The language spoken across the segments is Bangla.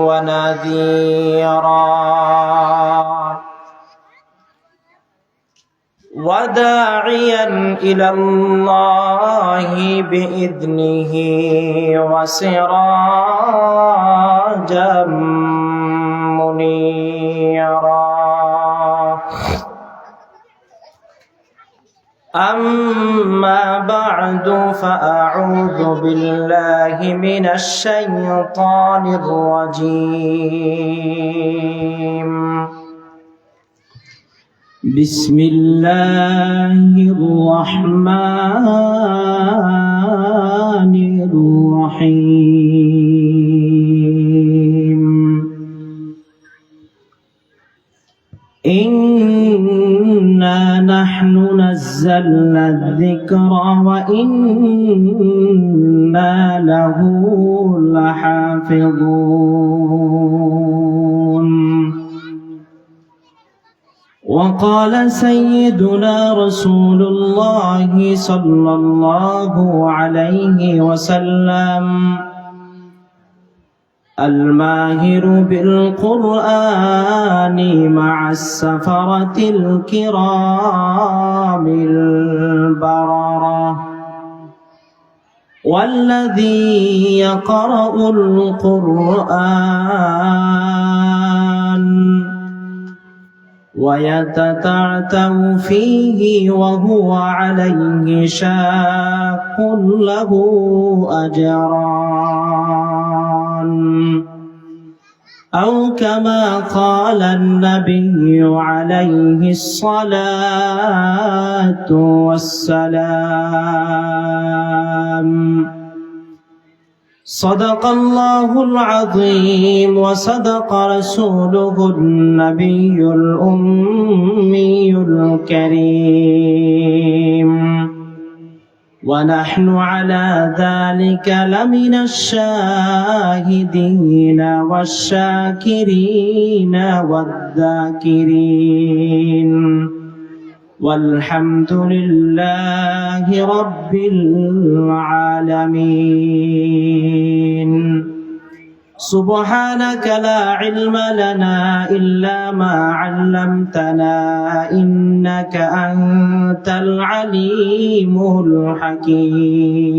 ونذيرا وداعيا إلى الله بإذنه وسراجا منيرا أما بعد فأعوذ بالله من الشيطان الرجيم بسم الله الرحمن الرحيم إنا نحن نزلنا الذكر وإنا له لحافظون وقال سيدنا رسول الله صلى الله عليه وسلم الماهر بالقرآن مع السفرة الكرام البررة والذي يقرأ القرآن ويتتعتع فيه وهو عليه شاق له أجران أو كما قال النبي عليه الصلاة والسلام صدق الله العظيم وصدق رسوله النبي الأمي الكريم ونحن على ذلك لمن الشاهدين والشاكرين والذاكرين والحمد لله رب العالمين سبحانك لا علم لنا إلا ما علمتنا إنك أنت العليم الحكيم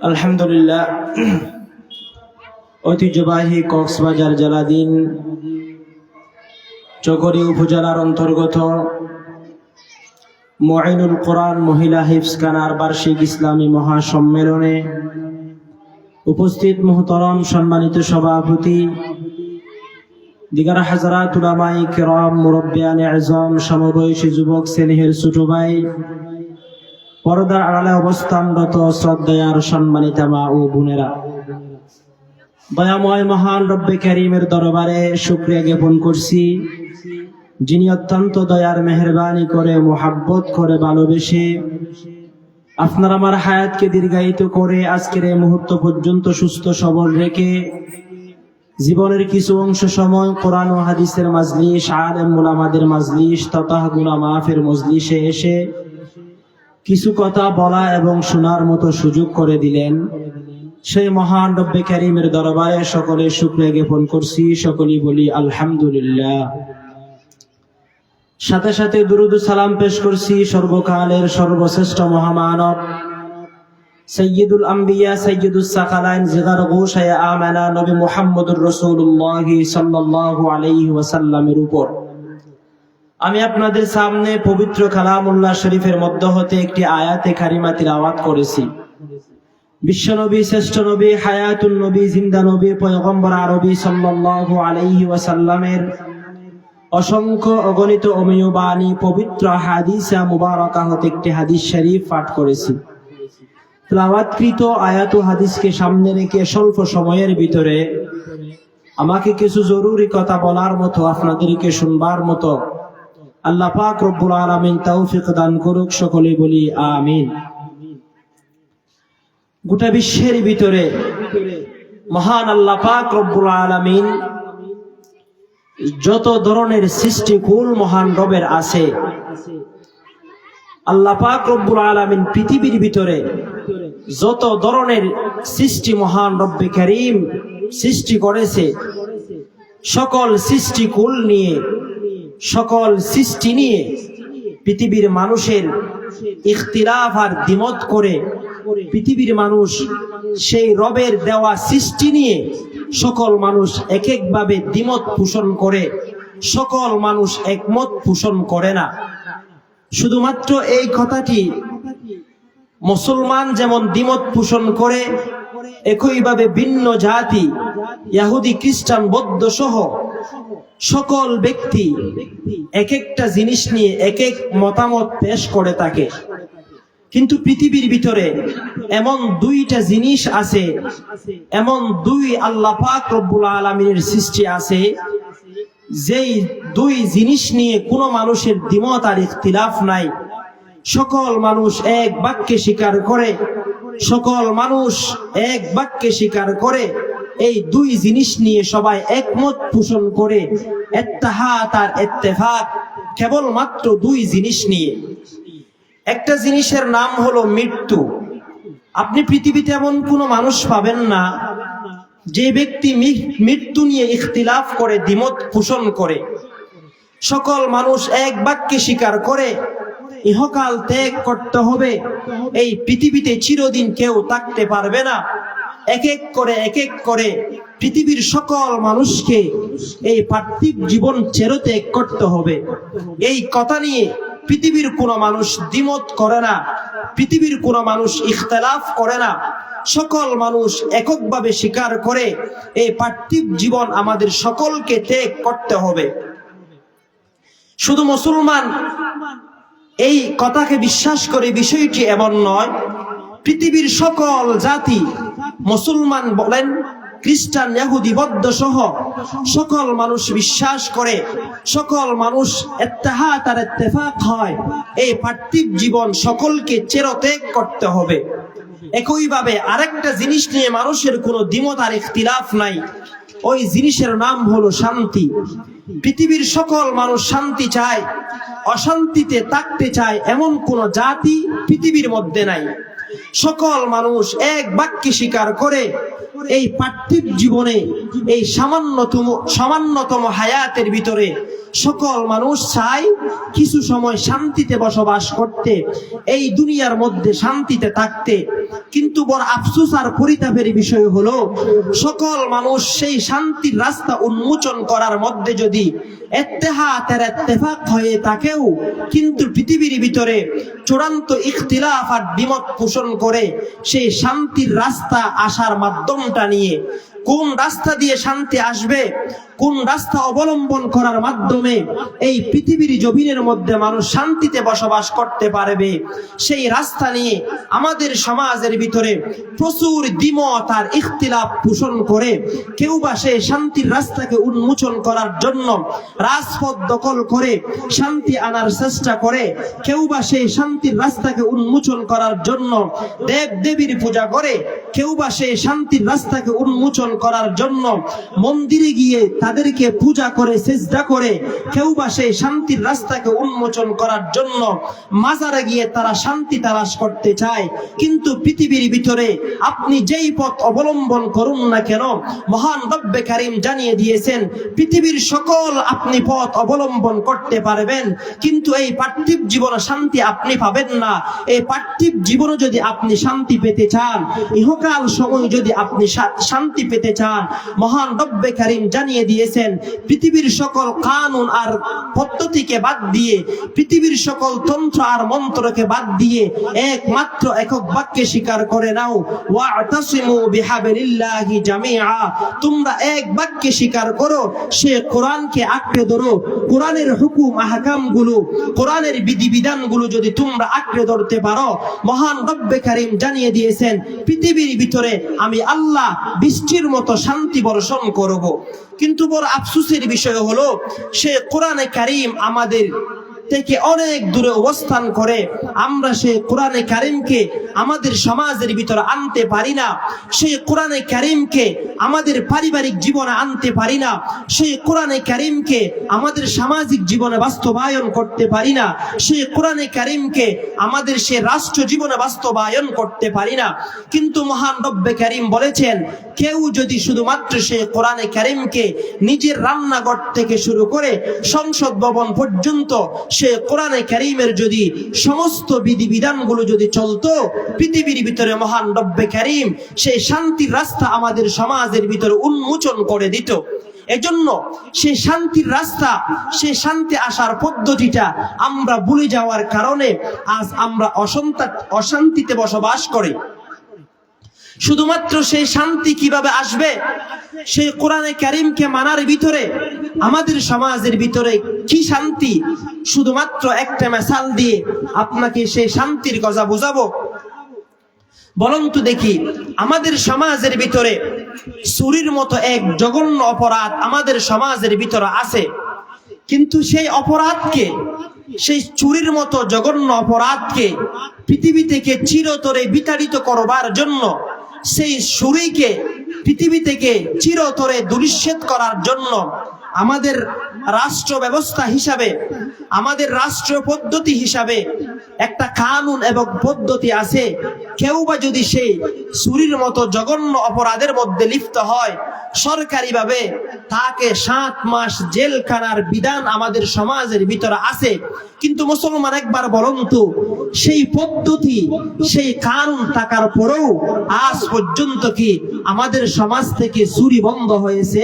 الحمد لله ঐতিহ্যবাহী কক্সবাজার জেলাধীন চকরি উপজেলার অন্তর্গত মুঈনুল কোরআন মহিলা হিফজখানার বার্ষিক ইসলামী মহাসম্মেলনে উপস্থিত মুহতারাম সম্মানিত সভাপতি দিগার হাজরাত উলামায়ে কিরাম মুরব্বিয়ানে আযম সমবয়সী যুবক স্নেহের ছোট ভাই পর্দার আড়ালে অবস্থানরত শ্রদ্ধেয় সম্মানিত মা ও বোনেরা দয়াময় মহান রব্বে কারীমের দরবারে শুকরিয়া জ্ঞাপন করছি যিনি অত্যন্ত দয়ার মেহেরবানি করে মোহাব্বত করে ভালোবেসে আপনার আমার হায়াতকে দীর্ঘায়িত করে আজকের এই মুহূর্ত পর্যন্ত সুস্থ সবল রেখে জীবনের কিছু অংশ সময় কোরআন ও হাদিসের মাজলিস আলেম উলামাদের মাজলিস তথা গুনাহ মাফের মজলিসে এসে কিছু কথা বলা এবং শোনার মতো সুযোগ করে দিলেন সেই মহান রব্বে কারীমের দরবারে সকলে শুকরিয়া জ্ঞাপন করছি সকলেই বলি আলহামদুলিল্লাহ সাথে সাথে দুরুদ ও সালাম পেশ করছি সর্বকালের সর্বশ্রেষ্ঠ মহামানব সাইয়্যিদুল আম্বিয়া সাইয়্যিদুস সাকালাইন জিগার গোশায়ে আমানা নবী মুহাম্মদুর রাসূলুল্লাহ সাল্লাল্লাহু আলাইহি ওয়াসাল্লামের উপর আমি আপনাদের সামনে পবিত্র কালামুল্লাহ শরীফের মধ্য হতে একটি আয়াতে কারিমা তিলাওয়াত করেছি বিশ্বনবী শ্রেষ্ঠ নবী হায়াতুন নবী জিন্দা নবী পয়গম্বর আরবী সাল্লাল্লাহু আলাইহি ওয়াসাল্লামের অসংখ্য অগণিত অমেয় বাণী পবিত্র হাদিসা মুবারাকা হতে একটি হাদিস শরীফ পাঠ করেছি তেলাওয়াতকৃত আয়াত ও হাদিসকে সামনে রেখে স্বল্প সময়ের ভিতরে আমাকে কিছু জরুরি কথা বলার মতো আপনাদেরকে শুনবার মতো আল্লাহ পাক রব্বুল আলামিন তৌফিক দান করুক সকলে বলি আমিন গোটা বিশ্বের ভিতরে মহান আল্লাহ পাক রব্বুল আলামিন যত ধরনের সৃষ্টিকুল মহান রবের আছে আল্লাহ পাক রব্বুল আলামিন পৃথিবীর ভিতরে যত ধরনের সৃষ্টি মহান রব্বে কারীম সৃষ্টি করেছে, সকল সৃষ্টিকুল নিয়ে, সকল সৃষ্টি নিয়ে পৃথিবীর মানুষের ইখতিলাফ আর দ্বিমত করে পৃথিবীর মানুষ সেই রবের দেওয়া সৃষ্টি নিয়ে সকল মানুষ এক একভাবে দ্বিমত পোষণ করে, সকল মানুষ একমত পোষণ করে না। শুধুমাত্র এই কথাটি মুসলমান যেমন দ্বিমত পোষণ করে, একইভাবে ভিন্ন জাতি ইহুদি খ্রিস্টান বৌদ্ধ সহ সকল ব্যক্তি এক একটা জিনিস নিয়ে এক এক মতামত পেশ করে থাকে। কিন্তু পৃথিবীর ভিতরে এমন দুইটা জিনিস আছে, এমন দুই আল্লাহ পাক রব্বুল আলামিনের সৃষ্টি আছে, যেই দুই জিনিস নিয়ে কোনো মানুষের দ্বিমত আর ইখতিলাফ নাই। সকল মানুষ এক বাক্যে স্বীকার করে, সকল মানুষ এক বাক্যে স্বীকার করে, এই দুই জিনিস নিয়ে সবাই একমত পোষণ করে। ইত্তেহাদ আর ইত্তেফাক কেবলমাত্র দুই জিনিস নিয়ে। একটা জিনিসের নাম হলো মৃত্যু। আপনি পৃথিবীতে এমন কোনো মানুষ পাবেন না যে ব্যক্তি মৃত্যু নিয়ে ইখতিলাফ করে, দ্বিমত পোষণ করে। সকল মানুষ এক বাক্যে স্বীকার করে ইহকাল ত্যাগ করতে হবে, এই পৃথিবীতে চিরদিন কেউ থাকতে পারবে না। এক এক করে পৃথিবীর সকল মানুষকে এই পার্থিব জীবন চিরত্যাগ করতে হবে। এই কথা নিয়ে পৃথিবীর কোনো মানুষ দ্বিমত করে না, পৃথিবীর কোনো মানুষ ইখতিলাফ করে না। সকল মানুষ এককভাবে স্বীকার করে এই পার্থিব জীবন আমাদের সকলকে ত্যাগ করতে হবে। শুধু মুসলমান এই কথাকে বিশ্বাস করে, বিষয়টি এমন নয়। পৃথিবীর সকল জাতি, মুসলমান বলেন, খ্রিস্টান, ইহুদি, বৌদ্ধ সহ সকল মানুষ বিশ্বাস করে, সকল মানুষ ইত্তেহাদ আর ইত্তেফাক হয় এই পার্থিব জীবন সকলকে চিরত্যাগ করতে হবে। একইভাবে আরেকটা জিনিস নিয়ে মানুষের কোনো দ্বিমত আর ইখতিলাফ নাই, ওই জিনিসের নাম হলো শান্তি। পৃথিবীর সকল মানুষ শান্তি চায়, অশান্তিতে থাকতে চায় এমন কোন জাতি পৃথিবীর মধ্যে নাই। সকল মানুষ এক বাক্যে স্বীকার করে এই পার্থিব জীবনে, এই সামান্যতম হায়াতের ভিতরে সকল মানুষ চায় কিছু সময় শান্তিতে বসবাস করতে, এই দুনিয়ার মধ্যে শান্তিতে থাকতে। কিন্তু বড় আফসোস আর পরিতাপের বিষয় হলো, সকল মানুষ সেই শান্তির রাস্তা উন্মোচন করার মধ্যে যদি ইত্তেহাদ আর ইত্তেফাক হয়ে থাকেও, কিন্তু পৃথিবীর ভিতরে চূড়ান্ত ইখতিলাফ আর দ্বিমত পোষণ করে সেই শান্তির রাস্তা আসার মাধ্যমটা নিয়ে, কোন রাস্তা দিয়ে শান্তি আসবে, কোন রাস্তা অবলম্বন করার মাধ্যমে এই পৃথিবীর জমিনের মধ্যে মানুষ শান্তিতে বসবাস করতে পারবে, সেই রাস্তা নিয়ে আমাদের সমাজের ভিতরে প্রচুর দ্বিমত আর ইখতিলাফ পোষণ করে কেউ বা সেই শান্তির রাস্তাকে উন্মোচন করার জন্য রাজপথ দখল করে শান্তি আনার চেষ্টা করে, কেউ বা সেই শান্তির রাস্তাকে উন্মোচন করার জন্য দেব দেবীর পূজা করে, কেউ বা সেই শান্তির রাস্তাকে উন্মোচন করার জন্য মন্দিরে গিয়ে তাদেরকে পূজা করে, সিজদা করে, কেউ বা সেই শান্তির রাস্তাকে উন্মোচন করার জন্য মাজারে গিয়ে তারা শান্তি তালাশ করতে চায়। কিন্তু পৃথিবীর ভিতরে আপনি যেই পথ অবলম্বন করুন না কেন, মহান রব্বে কারীম জানিয়ে দিয়েছেন পৃথিবীর সকল আপনি পথ অবলম্বন করতে পারবেন, কিন্তু এই পার্থিব জীবনে শান্তি আপনি পাবেন না। এই পার্থিব জীবনে যদি আপনি শান্তি পেতে চান, ইহকাল সময় যদি আপনি শান্তি পেতে চান, মহান রব্বে কারীম জানিয়ে দিয়েছেন পৃথিবীর সকল কানুন আর পদ্ধতিকে বাদ দিয়ে, পৃথিবীর সকল তন্ত্র আর মন্ত্রকে বাদ দিয়ে একমাত্র একক বাক্যে স্বীকার করে নাও, ওয়া'তাসিমু বিহাবলিল্লাহি জামিআ, তোমরা এক বাক্যে স্বীকার করো, সে কোরআনকে আঁকড়ে ধরো। কোরআনের হুকুম আহকাম গুলো, কোরআনের বিধিবিধান গুলো যদি তোমরা আঁকড়ে ধরতে পারো, মহান রব্বে কারীম জানিয়ে দিয়েছেন পৃথিবীর ভিতরে আমি আল্লাহ বৃষ্টির মতো শান্তি বর্ষণ করব। কিন্তু বড় আফসোসের বিষয় হলো, সে কোরআনে কারীম আমাদের থেকে অনেক দূরে অবস্থান করে, আমরা সেই কোরআনে কারীমকে আমাদের সমাজের ভিতরে আনতে পারি না। সেই কোরআনে কারীমকে আমাদের পারিবারিক জীবনে আনতে পারি না, সেই কোরআনে কারীমকে আমাদের সামাজিক জীবনে বাস্তবায়ন করতে পারি না, সেই কোরআনে কারীমকে আমাদের সে রাষ্ট্র জীবনে বাস্তবায়ন করতে পারি না। কিন্তু মহান রব্বে কারীম বলেছেন, কেউ যদি শুধুমাত্র সেই কোরআনে কারীমকে নিজের রান্নাঘর থেকে শুরু করে সংসদ ভবন পর্যন্ত সে কোরআনে কারীমের যদি সমস্ত বিধিবিধানগুলো যদি চলতো, পৃথিবীর ভিতরে মহান রব্বে কারীম সেই শান্তির রাস্তা আমাদের সমাজের ভিতরে উন্মোচন করে দিত। এজন্য সে শান্তির রাস্তা, সে শান্তি আসার পদ্ধতিটা আমরা ভুলে যাওয়ার কারণে আজ আমরা অশান্তিতে বসবাস করি। শুধুমাত্র সেই শান্তি কিভাবে আসবে? সেই কোরআনে কারীমকে মানার ভিতরে আমাদের সমাজের ভিতরে কি শান্তি? শুধুমাত্র একটা মিসাল দিয়ে আপনাকে সেই শান্তির কথা বুঝাবো। বলুন তো দেখি, আমাদের সমাজের ভিতরে চুরির মতো এক জঘন্য অপরাধ আমাদের সমাজের ভিতরে আছে, কিন্তু সেই অপরাধকে, সেই চুরির মতো জঘন্য অপরাধকে পৃথিবী থেকে চিরতরে বিতাড়িত করবার জন্য, সেই চুরিকে পৃথিবী থেকে চিরতরে দূরীচ্ছেদ করার জন্য আমাদের রাষ্ট্র ব্যবস্থা হিসাবে, আমাদের রাষ্ট্র পদ্ধতি হিসাবে একটা কানুন এবং পদ্ধতি আছে। কেউ বা যদি সেই চুরির মতো জঘন্য অপরাধের মধ্যে লিপ্ত হয়, সরকারিভাবে তাকে 7 মাস জেলখানার বিধান আমাদের সমাজের ভিতরে আছে। কিন্তু মুসলমান একবার বলুন তো, সেই পদ্ধতি, সেই কানুন থাকার পরেও আজ পর্যন্ত কি আমাদের সমাজ থেকে চুরি বন্ধ হয়েছে?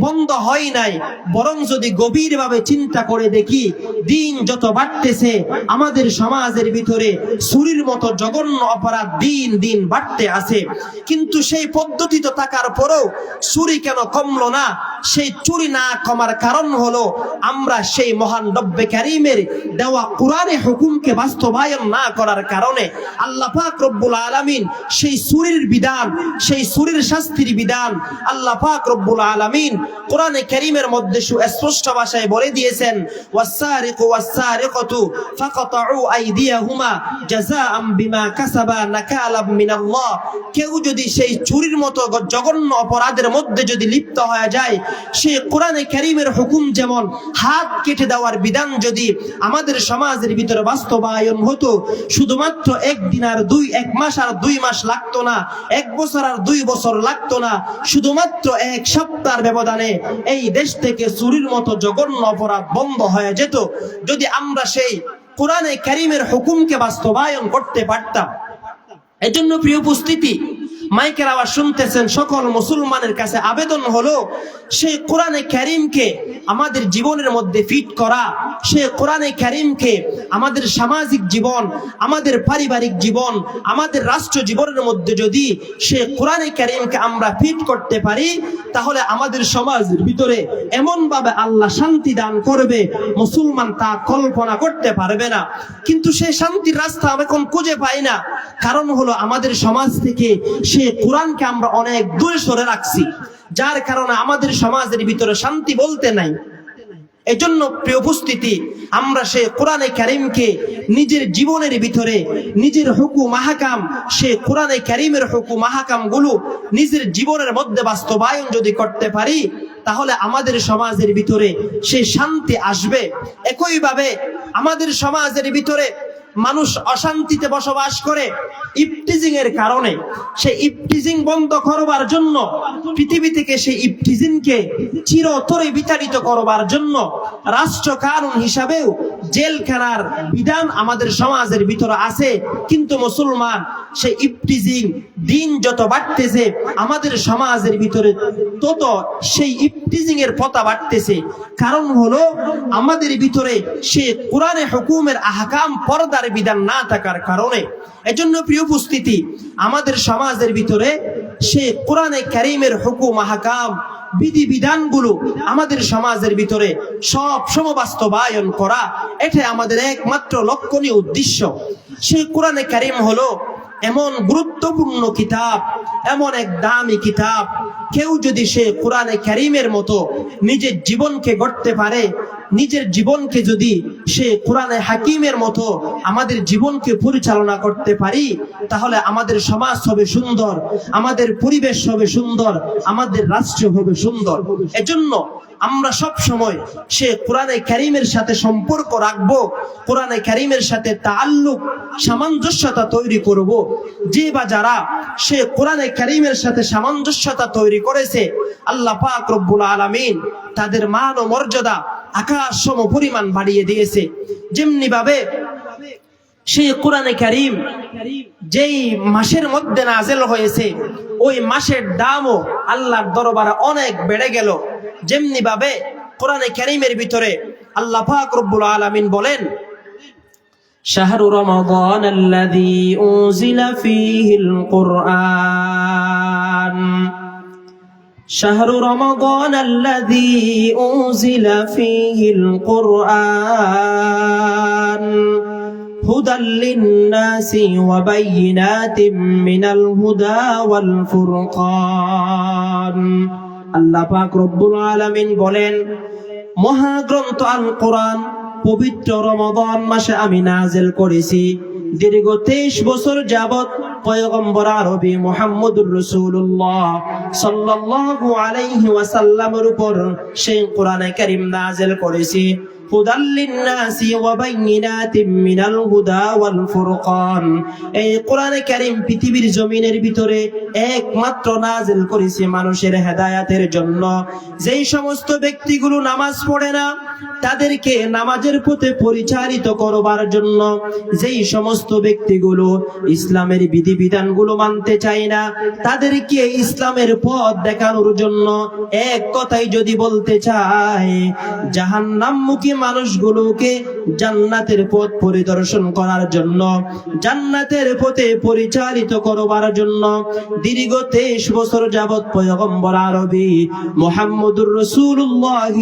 বন্ধ হয় নাই। বরং যদি গভীরভাবে চিন্তা করে দেখি, দিন যত বাড়তেছে আমাদের সমাজের ভিতরে চুরির মতো জঘন্য অপরাধ দিন দিন বাড়তে আছে। কিন্তু সেই পদ্ধতি তো থাকার পরেও চুরি কেন কমলো না? সেই চুরি না কমার কারণ হলো আমরা সেই মহান রব্বে কারীমের দেওয়া কোরআনে হুকুমকে বাস্তবায়ন না করার কারণে। আল্লাহ পাক রব্বুল আলামিন সেই চুরির বিধান, সেই চুরির শাস্তির বিধান আল্লাহ পাক রব্বুল আলামিন কোরআনে কারীমের মধ্যে সুস্পষ্ট ভাষায় বলে দিয়েছেন, ওয়াস-সারিকু ওয়াস-সারিকাতু ফাকাতউ আইদিয়াহুমা জাযাআম বিমা কাসাবা নাকালাম মিনাল্লাহ। কেউ যদি সেই চুরির মতো জঘন্য অপরাধের মধ্যে যদি লিপ্ত হয়ে যায়, সেই কোরআনে কারীমের হুকুম যেমন হাত কেটে দেওয়ার বিধান যদি আমাদের সমাজের ভিতরে বাস্তবায়ন হতো, শুধুমাত্র একদিন আর 1 মাস আর 2 মাস লাগতো না, 1 বছর আর 2 বছর লাগতো না, শুধুমাত্র 1 সপ্তাহের ব্যবধানে এই দেশ থেকে চুরির মতো জঘন্য অপরাধ বন্ধ হয়ে যেত, যদি আমরা সেই কোরআনে কারীমের হুকুমকে বাস্তবায়ন করতে পারতাম। এজন্য প্রিয় উপস্থিতি, মাইকের আওয়াজ শুনতেছেন, সকল মুসলমানের কাছে আবেদন হলো সেই কোরআনে কারীমকে আমাদের জীবনের মধ্যে ফিট করা, সেই কোরআনে কারীমকে আমাদের সামাজিক জীবন, আমাদের পারিবারিক জীবন, আমাদের রাষ্ট্র জীবনের মধ্যে যদি সেই কোরআনে কারীমকে আমরা ফিট করতে পারি, তাহলে আমাদের সমাজের ভিতরে এমন ভাবে আল্লাহ শান্তি দান করবে, মুসলমান তা কল্পনা করতে পারবে না। কিন্তু সেই শান্তির রাস্তা আমরা এখন খুঁজে পাই না। কারণ হলো আমাদের সমাজ থেকে সেই কোরআনকে আমরা অনেক দূরে সরে রাখছি, যার কারণে আমাদের সমাজের ভিতরে শান্তি বলতে নাই। এজন্য প্রিয় উপস্থিতি, আমরা সেই কোরআনে কারীমকে নিজের জীবনের ভিতরে নিজের হুকুম আহকাম, সেই কোরআনে কারীমের হুকুম আহকাম গুলো নিজের জীবনের মধ্যে বাস্তবায়ন যদি করতে পারি, তাহলে আমাদের সমাজের ভিতরে সেই শান্তি আসবে। একইভাবে আমাদের সমাজের ভিতরে মানুষ অশান্তিতে বসবাস করে ইফটিজিং এর কারণে। সেই ইফটিজিং বন্ধ করবার জন্য, পৃথিবী থেকে সেই ইফটিজিংকে চিরতরে বিতাড়িত করবার জন্য রাষ্ট্র কানুন হিসাবেও জেলখানার বিধান আমাদের সমাজের ভিতরে আছে। কিন্তু মুসলমান সেই ইফটিজিং দিন যত বাড়তেছে আমাদের সমাজের ভিতরে, তত সেই ইফটিজিং এর পথা বাড়তেছে। কারণ হলো আমাদের ভিতরে সেই কোরআনে হুকুমের আহকাম, পর্দার বিধান না থাকার কারণে। এজন্য প্রিয় উপস্থিতি, আমাদের সমাজের ভিতরে সেই কোরআনে কারীমের হুকুম আহকাম, বিধি বিধানগুলো আমাদের সমাজের ভিতরে সব সময় বাস্তবায়ন করা, এটাই আমাদের একমাত্র লক্ষণীয় উদ্দেশ্য। সেই কোরআনে কারীম হলো এমন গুরুত্বপূর্ণ কিতাব, এমন এক দামি কিতাব, কেউ যদি সে কোরআনে কারীমের মতো নিজের জীবনকে গড়তে পারে, নিজের জীবনকে যদি সে কোরআনে হাকিমের মতো আমাদের জীবনকে পরিচালনা করতে পারি, তাহলে আমাদের সমাজ হবে সুন্দর, আমাদের পরিবেশ হবে সুন্দর, আমাদের রাষ্ট্র হবে সুন্দর। এজন্য আমরা সব সময় সে কোরআনে কারীমের সাথে সম্পর্ক রাখবো, কোরআনে কারীমের সাথে তাআল্লুক, সামঞ্জস্যতা তৈরি করব। যে বা যারা সে কোরআনে কারীমের সাথে সামঞ্জস্যতা তৈরি করেছে, আল্লাহ পাক রব্বুল আলামিন তাদের মান ও মর্যাদা আকাশ সম পরিমাণ বাড়িয়ে দিয়েছে। যেমনি ভাবে সেই কোরআনে কারীম যেই মাসের মধ্যে নাযিল হয়েছে, ওই মাসের দামও আল্লাহর দরবারে অনেক বেড়ে গেল। যেমনি ভাবে কোরআনে কারীমের ভিতরে আল্লাহ পাক রব্বুল আলামিন বলেন, শাহরু রমাদান আল্লাযী উনজিলা ফীহিল কুরআন, শাহরু রমাদান আল্লাযী উনজিলা ফীহিল কুরআন হুদাল লিন-নাসি ওয়া বাইয়িনাতিম মিনাল হুদা ওয়াল ফুরকান। আল্লাহ পাক রব্বুল আলামিন বলেন, মহাগ্রন্থ আল কোরআন পবিত্র রমাদান মাসে আমি নাযিল করেছি। দীর্ঘ 23 বছর যাবত পয়গম্বর আরবি মুহাম্মদুর রাসূলুল্লাহ সাল্লাল্লাহু আলাইহি ওয়াসাল্লামের উপর সেই কোরআনে কারীম নাযিল করেছি। হুদাল লিন-নাসি ওয়া বাইয়িনাতিম মিনাল হুদা ওয়াল ফুরকান। এই কোরআনে কারীম পৃথিবীর জমিনের ভিতরে একমাত্র নাযিল করেছি মানুষের হেদায়েতের জন্য। যেই সমস্ত ব্যক্তিগুলো নামাজ পড়ে না, তাদেরকে নামাজের পথে পরিচালিত করবার জন্য। যেই সমস্ত ব্যক্তিগুলো ইসলামের বিধিবিধানগুলো মানতে চায় না, তাদেরকে ইসলামের পথ দেখানোর জন্য। এক কথাই যদি বলতে চায়, জাহান্নামমুখী মানুষগুলোকে জান্নাতের পথ পরিদর্শন করার জন্য, জান্নাতের পথে পরিচালিত করবার জন্য দীর্ঘ 23 বছর যাবত পয়গম্বর আরবি মুহাম্মদুর রাসূলুল্লাহ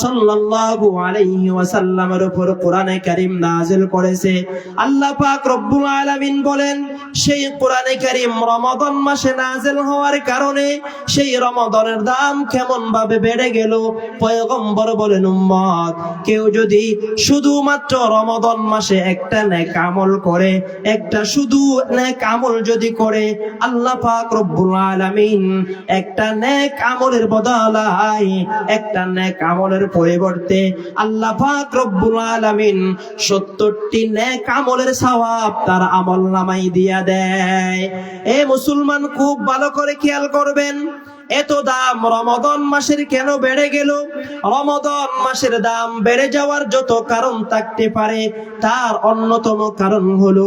সাল্লাল্লাহু আলাইহি ওয়াসাল্লামের উপর কোরআনে কারীম নাযিল করেছে। আল্লাহ পাক রব্বুল আলামিন বলেন, সেই কোরআনে কারীম রমাদান মাসে নাযিল হওয়ার কারণে সেই রমাদানের দাম কেমন ভাবে বেড়ে গেল। পয়গম্বর বলেন, উম্মত, কেউ যদি শুধুমাত্র রমাদান মাসে একটা নেক আমল করে, একটা শুধু নেক আমল যদি করে, আল্লাহ পাক রব্বুল আলামিন একটা নেক আমলের বদলায়, একটা নেক আমলের পরিবর্তে আল্লাহ পাক রব্বুল আলামিন 70টি নেক আমলের সওয়াব তার আমলনামায় দিয়া দেয়। এ মুসলমান, খুব ভালো করে খেয়াল করবেন, এত দাম রমাদান মাসের কেন বেড়ে গেল? রমাদান মাসের দাম বেড়ে যাওয়ার যত কারণ থাকতে পারে, তার অন্যতম কারণ হলো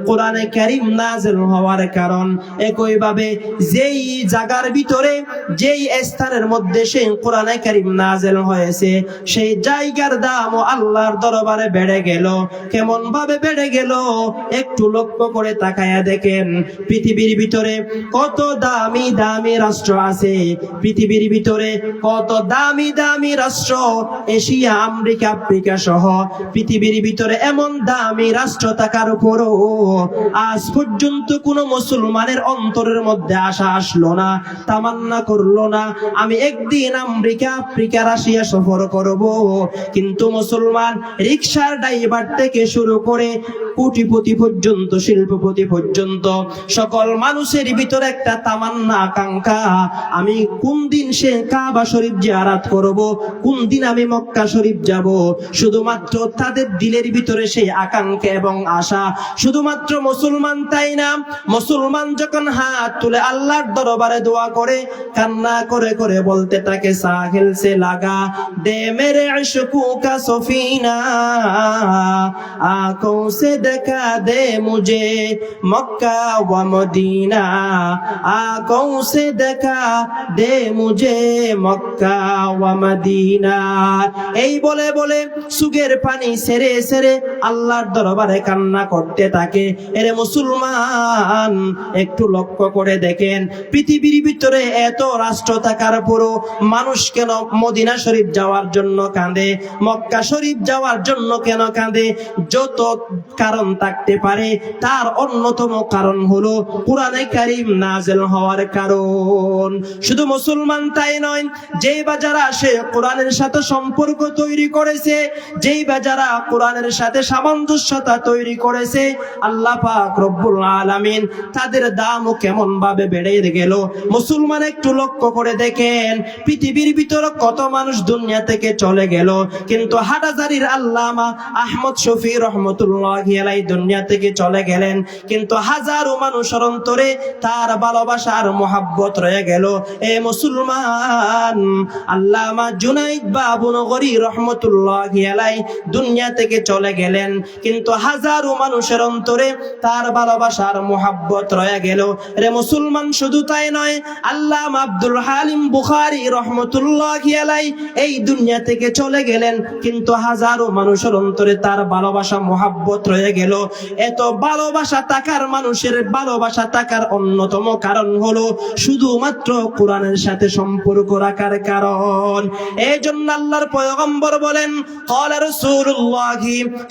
কোরআনে কারীম নাযিল হওয়ার কারণ। একই ভাবে যেই জায়গার ভিতরে, যেই স্থানের মধ্যে সেই কোরআনে কারীম নাযিল হয়েছে, সেই জায়গার দামও আল্লাহর দরবারে বেড়ে গেল। কেমন ভাবে বেড়ে গেল একটু লক্ষ্য করে তাকায়া দেখেন। পৃথিবীর ভিতরে কত দামি দামি রাষ্ট্র আছে, পৃথিবীর ভিতরে কত দামি দামি রাষ্ট্র, এশিয়া, আমেরিকা, আফ্রিকা সহ পৃথিবীর ভিতরে এমন দামি রাষ্ট্র থাকার পরও আজ পর্যন্ত কোন মুসলমানের অন্তরের মধ্যে আশা আসলো না, তামান্না করলো না, আমি একদিন আমেরিকা, আফ্রিকা, রাশিয়া সফর করব। কিন্তু মুসলমান রিকশার ড্রাইভার থেকে শুরু করে কোটিপতি পর্যন্ত, শিল্পপতি পর্যন্ত সকল মানুষের ভিতরে একটা তামান্না, আকাঙ্ক্ষা, আমি কোন দিন সে কাবা শরীফ জিয়ারত করব, কোন দিন আমি মক্কা শরীফ যাব। শুধুমাত্র তাদের দিলের ভিতরে সেই আকাঙ্ক্ষা এবং আশা। শুধুমাত্র মুসলমান তাই না, মুসলমান যখন হাত তুলে আল্লাহর দরবারে দোয়া করে, কান্না করে করে বলতে থাকে, সাহিল সে লাগা দে মেরে ইশকু কা সফিনা, आंखों से दिखा दे मुझे मक्का व मदीना, आंखों से दिखा दे मुझे मक्का व मदीना। এই বলে বলে সুগের পানি সেরে সেরে আল্লাহর দরবারে কান্না করতে থাকে। এরে মুসলমান, একটু লক্ষ্য করে দেখেন, পৃথিবীর ভিতরে এত রাষ্ট্র থাকার পরও মানুষ কেন মদিনা শরীফ যাওয়ার জন্য কাঁদে, মক্কা শরীফ যাওয়ার জন্য কেন কাঁদে? যত কারণ কারণ থাকতে পারে, তার অন্যতম কারণ হলো কোরআনে কারীম নাযিল হওয়ার কারণ। শুধু মুসলমান তাই নয়, যেই বা যারা সে কোরআনের সাথে সম্পর্ক তৈরি করেছে, যেই বা যারা কোরআনের সাথে সামঞ্জস্যতা তৈরি করেছে, আল্লাহ পাক রব্বুল আলামিন তাদের দামও কেমন ভাবে বেড়ে গেল। মুসলমান একটু লক্ষ্য করে দেখেন, পৃথিবীর ভিতরে কত মানুষ দুনিয়া থেকে চলে গেল, কিন্তু হাটাজারির আল্লামা আহমদ শফি রহমতুল্লাহি আলাইহি দুনিয়া থেকে চলে গেলেন, কিন্তু হাজারো মানুষের অন্তরে তার ভালোবাসার মোহাব্বত রয়ে গেল। এ মুসলমান, আল্লামা জুনাইদ বাবুনগরী রহমতুল্লাহি আলাইহি দুনিয়া থেকে চলে গেলেন, কিন্তু হাজারো মানুষের অন্তরে তার ভালোবাসার মোহাব্বত রয়ে গেল। রে মুসলমান, শুধু তাই নয়, আল্লামা আব্দুল হালিম বুখারী রহমতুল্লাহি আলাইহি এই দুনিয়া থেকে চলে গেলেন, কিন্তু হাজারো মানুষের অন্তরে তার ভালোবাসা মোহাব্বত রয়ে গেল। এত ভালোবাসা থাকার, মানুষের ভালোবাসা থাকার অন্যতম কারণ হলো শুধুমাত্র কোরআনের সাথে সম্পর্ক রাখার কারণ। এই জন্য আল্লাহর পয়গম্বর বলেন, ক্বালা রাসূলুল্লাহ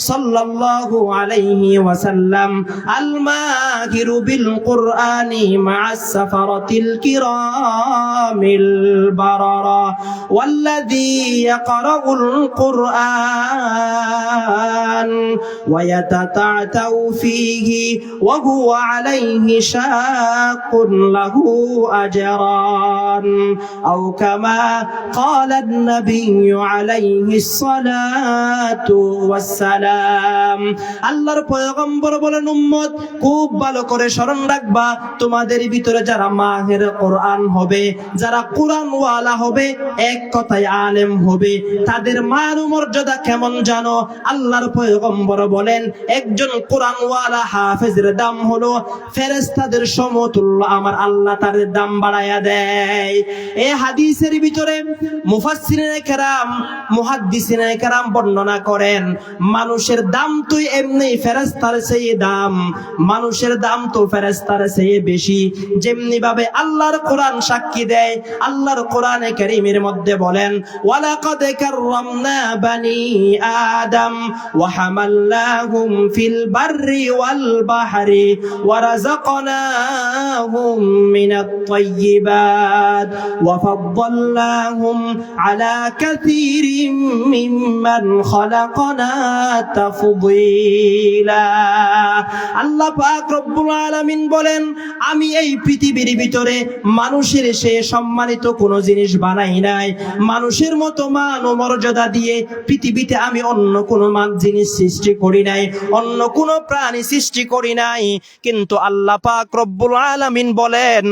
সাল্লাল্লাহু আলাইহি ওয়াসাল্লাম, আল মাহিরু বিল কুরআনি মা'আস সাফারাতিল কিরামিল বারারা ওয়াল্লাযী ইয়াকরাউল কুরআন ওয়া ইয়াতাতা'তাউ ফীহি ওয়া হুয়া আলাইহি শাকুন লাহু আজরান আও কামা ক্বালা আন-নাবিয়্যু আলাইহিস সালাতু ওয়াস সালাম। আল্লাহর পয়গম্বর বলেন, উম্মত খুব ভালো করে স্মরণ রাখবা, তোমাদের ভিতরে যারা মাহির কোরআন হবে, যারা কোরআন ওয়ালা হবে, এক কথায় আলেম হবে, তাদের মান মর্যাদা কেমন জানো? আল্লাহর পয়গম্বর বলেন, একজন কোরআন ওয়ালা হাফেজের দাম হলো ফেরেশতাদের সমতুল্য আমার আল্লাহ তার দাম বাড়ায়া দেয়। এই হাদিসের ভিতরে মুফাসসিরিনে কেরাম, মুহাদ্দিসিনে কেরাম বর্ণনা করেন, মানুষের দাম তো এমনি ফেরেশতার চেয়ে দাম, মানুষের দাম তো ফেরেশতার চেয়ে বেশি। যেমনি ভাবে আল্লাহর কোরআন সাক্ষী দেয়, আল্লাহর কোরআনে কারীমের মধ্যে বলেন, ওয়ালাকাদ কাররামনা বানি আদম ওয়া হামালনাহুম ফিল বাররি ওয়াল বাহরি ওয়া রাযাকনাহুম মিনাত তাইয়্যিবাত ওয়া ফাদ্দালনাহুম আলা কাসীরিম মিম্মান খালাকনা তাফদীলা। আল্লাহ পাক রব্বুল আলামিন বলেন, আমি এই পৃথিবীর ভিতরে মানুষের সে সম্মানিত কোনো জিনিস বানাই নাই, মানুষের মতো মান ও মর্যাদা দিয়ে পৃথিবীতে আমি অন্য কোনো জিনিস সৃষ্টি করি নাই, অন্য কোনো প্রাণী সৃষ্টি করি নাই। কিন্তু আল্লাহ পাক রব্বুল আলামিন বলেন,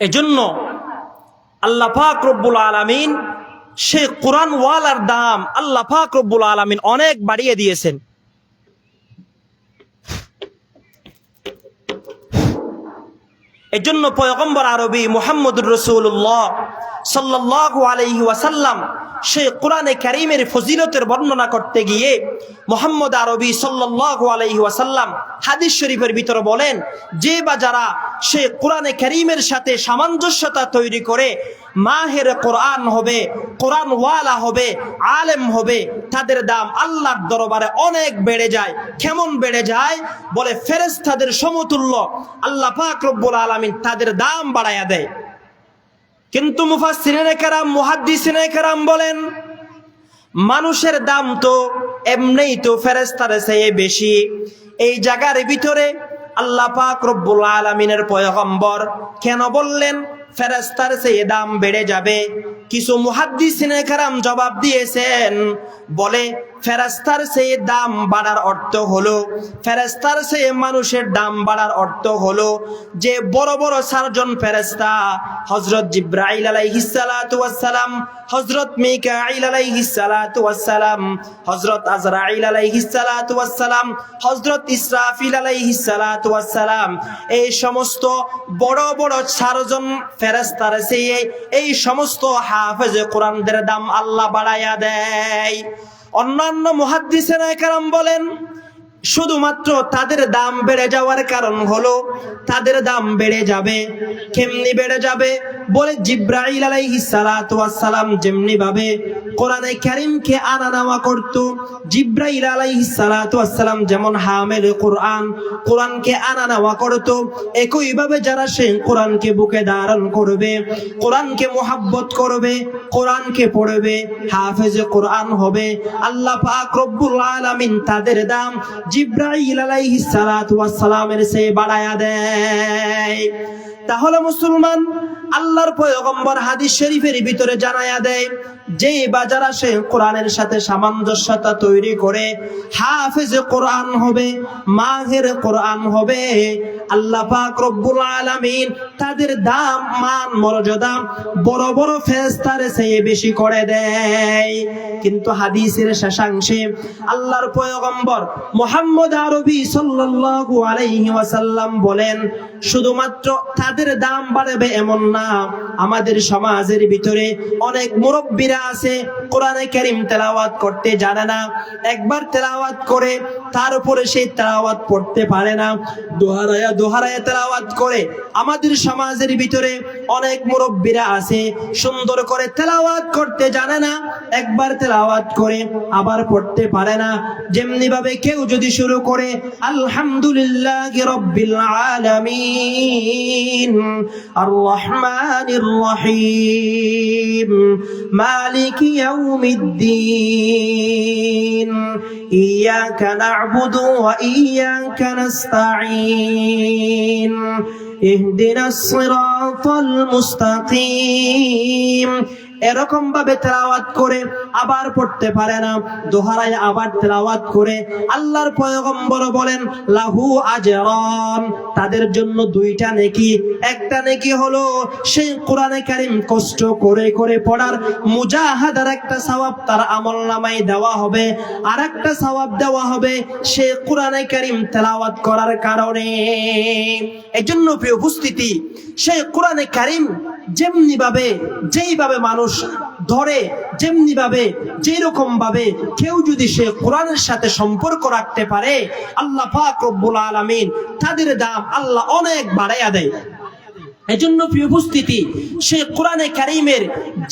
এজন্য আল্লাহ পাক রব্বুল আলামিন সে কোরআন ওয়ালার দাম আল্লাহ পাক রব্বুল আলামিন অনেক বাড়িয়ে দিয়েছেন। এজন্য পয়গম্বর আরবি মুহাম্মদুর রাসূলুল্লাহ সাল্লাল্লাহু আলাইহি ওয়াসাল্লাম সেই কোরআনে কারীমের ফজিলতের বর্ণনা করতে গিয়ে মুহাম্মদ আরবি সাল্লাল্লাহু আলাইহি ওয়াসাল্লাম হাদিস শরীফের ভিতরে বলেন, যে বা যারা সেই কোরআনে কারীমের সাথে সামঞ্জস্যতা তৈরি করে মাহের কোরআন হবে, কোরআন ওয়ালা হবে, আলেম হবে, তাদের দাম আল্লাহর দরবারে অনেক বেড়ে যায়। কেমন বেড়ে যায়? বলে ফেরেশতাদের সমতুল্য আল্লাহ পাক রব্বুল আলামিন তাদের দাম বাড়ায়া দেয়। কিন্তু মুফাসসিরিনে কেরাম, মুহাদ্দিসিনে কেরাম বলেন মানুষের দাম তো এমনিই তো ফেরেশতার চেয়ে বেশি। এই জায়গার ভিতরে আল্লাহ পাক রব্বুল আলামিনের পয়গম্বর কেন বললেন ফেরেশতার চেয়ে দাম বেড়ে যাবে? কিছু মুহাদ্দিসিনে কেরাম জবাব দিয়েছেন, বলে ফেরেশতার চেয়ে দাম বাড়ার অর্থ হলো, ফেরেশতার চেয়ে মানুষের দাম বাড়ার অর্থ হলো যে বড় বড় চারজন ফেরেশতা, হযরত জিবরাইল আলাইহিস সালাতু ওয়াস সালাম, হযরত মিকাঈল আলাইহিস সালাতু ওয়াস সালাম, হযরত আজরাইল আলাইহিস সালাতু ওয়াস সালাম, হযরত ইসরাফিল আলাইহিস সালাতু ওয়াস সালাম, এই সমস্ত বড় বড় চারজন ফেরেশতার চেয়ে এই সমস্ত হাফেজে কোরআনদের দাম আল্লাহ বাড়ায়া দেয়। অন্যান্য মুহাদ্দিসিনে কেরাম বলেন শুধুমাত্র তাদের দাম বেড়ে যাওয়ার কারণ হলো তাদের দাম বেড়ে যাবে। কেমনি বেড়ে যাবে? বলে জিবরাইল আলাইহিস সালাতু ওয়াস সালাম যেমনি ভাবে কোরআনে কারীমকে আনা নেওয়া করত, জিবরাইল আলাইহিস সালাতু ওয়াস সালাম যেমন হামিল কোরআন, কোরআনকে আনা নেওয়া করত, একই ভাবে যারা সেই কোরআনকে বুকে ধারণ করবে, কোরআনকে মুহাব্বত করবে, কোরআনকে পড়বে, হাফেজে কোরআন হবে, আল্লাহ পাক রব্বুল আলামিন তাদের দাম জিবরাইল আলাইহিস সালাতু ওয়াস সালামের চেয়ে বাড়ায়া দেয়। তাহলে মুসলমান, আল্লাহর পয়গম্বর হাদিস শরীফের ভিতরে জানায়া দেয় যে বাজারা সে কোরআনের সাথে সামঞ্জস্যতা তৈরি করে হাফেজে কোরআন হবে, মাহির কোরআন হবে, আল্লাহ পাক রব্বুল আলামিন তাদের দাম মান মর্যাদা বড় বড় ফেরেশতার চেয়ে বেশি করে দেয়। কিন্তু হাদিসের শেষাংশে আল্লাহর পয়গম্বর মুহাম্মদ আরবি সাল্লাল্লাহু আলাইহি ওয়াসাল্লাম বলেন শুধুমাত্র তাদের দাম বাড়বে এমন না, আমাদের সমাজের ভিতরে অনেক মুরব্বীরা আছে কোরআনে কারীম তেলাওয়াত করতে জানে না, একবার তেলাওয়াত করে তার উপরে সেই তেলাওয়াত পড়তে পারে না, দোহারায়া দোহারায়া তেলাওয়াত করে। আমাদের সমাজের ভিতরে অনেক মুরব্বীরা আছে সুন্দর করে তেলাওয়াত করতে জানে না, একবার তেলাওয়াত করে আবার পড়তে পারে না। যেমনি ভাবে কেউ যদি শুরু করে আলহামদুলিল্লাহি রাব্বিল আলামিন আর রহমানির রহিম মালিকি ইয়াউমিদ্দিন ইয়াকা না'বুদু ওয়া ইয়াকা নাস্তাঈন ইহদিনাস সিরাতাল মুস্তাকিম, এরকম ভাবে তেলাওয়াত করে আবার পড়তে পারে না, দোহারায় আবার তেলাওয়াত করে। আল্লাহর পয়গম্বর বলেন লাহু আজরান, তাদের জন্য দুইটা নেকি। একটা নেকি হলো সেই কোরআনে কারীম কষ্ট করে করে পড়ার মুজাহাদার একটা সওয়াব তার আমলনামায় দেওয়া হবে, আর একটা সওয়াব দেওয়া হবে সে কোরআনে কারীম তেলাওয়াত করার কারণে। এজন্য প্রিয় উপস্থিতি, সেই কোরআনে কারীম যেমনি ভাবে যেইভাবে মানুষ ধরে, যেমনি ভাবে যেরকম ভাবে কেউ যদি সে কোরআনের সাথে সম্পর্ক রাখতে পারে, আল্লাহ পাক রব্বুল আলামিন তাদের দাম আল্লাহ অনেক বাড়াইয়া দেয়। এজন্য প্রিয় উপস্থিতি, সে কোরআনে কারীমের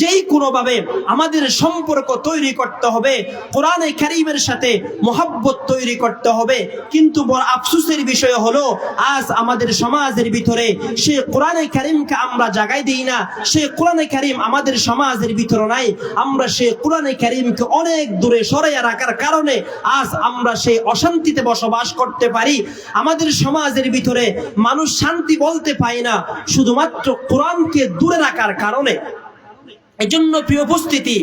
যেই কোনো ভাবে আমাদের সম্পর্ক তৈরি করতে হবে, কোরআনে কারীমের সাথে মুহাব্বত তৈরি করতে হবে। কিন্তু বড় আফসোসের বিষয় হলো আজ আমাদের সমাজের ভিতরে সে কোরআনে কারীমকে আমরা জায়গায় দিই না, সে কোরআনে কারীম আমাদের সমাজের ভিতরে নাই। আমরা সে কোরআনে কারীমকে অনেক দূরে সরাইয়া রাখার কারণে আজ আমরা সেই অশান্তিতে বসবাস করতে পারি। আমাদের সমাজের ভিতরে মানুষ শান্তি বলতে পায় না শুধুমাত্র কোরআনকে দূরে রাখার কারণে। এজন্য প্রিয় উপস্থিতি,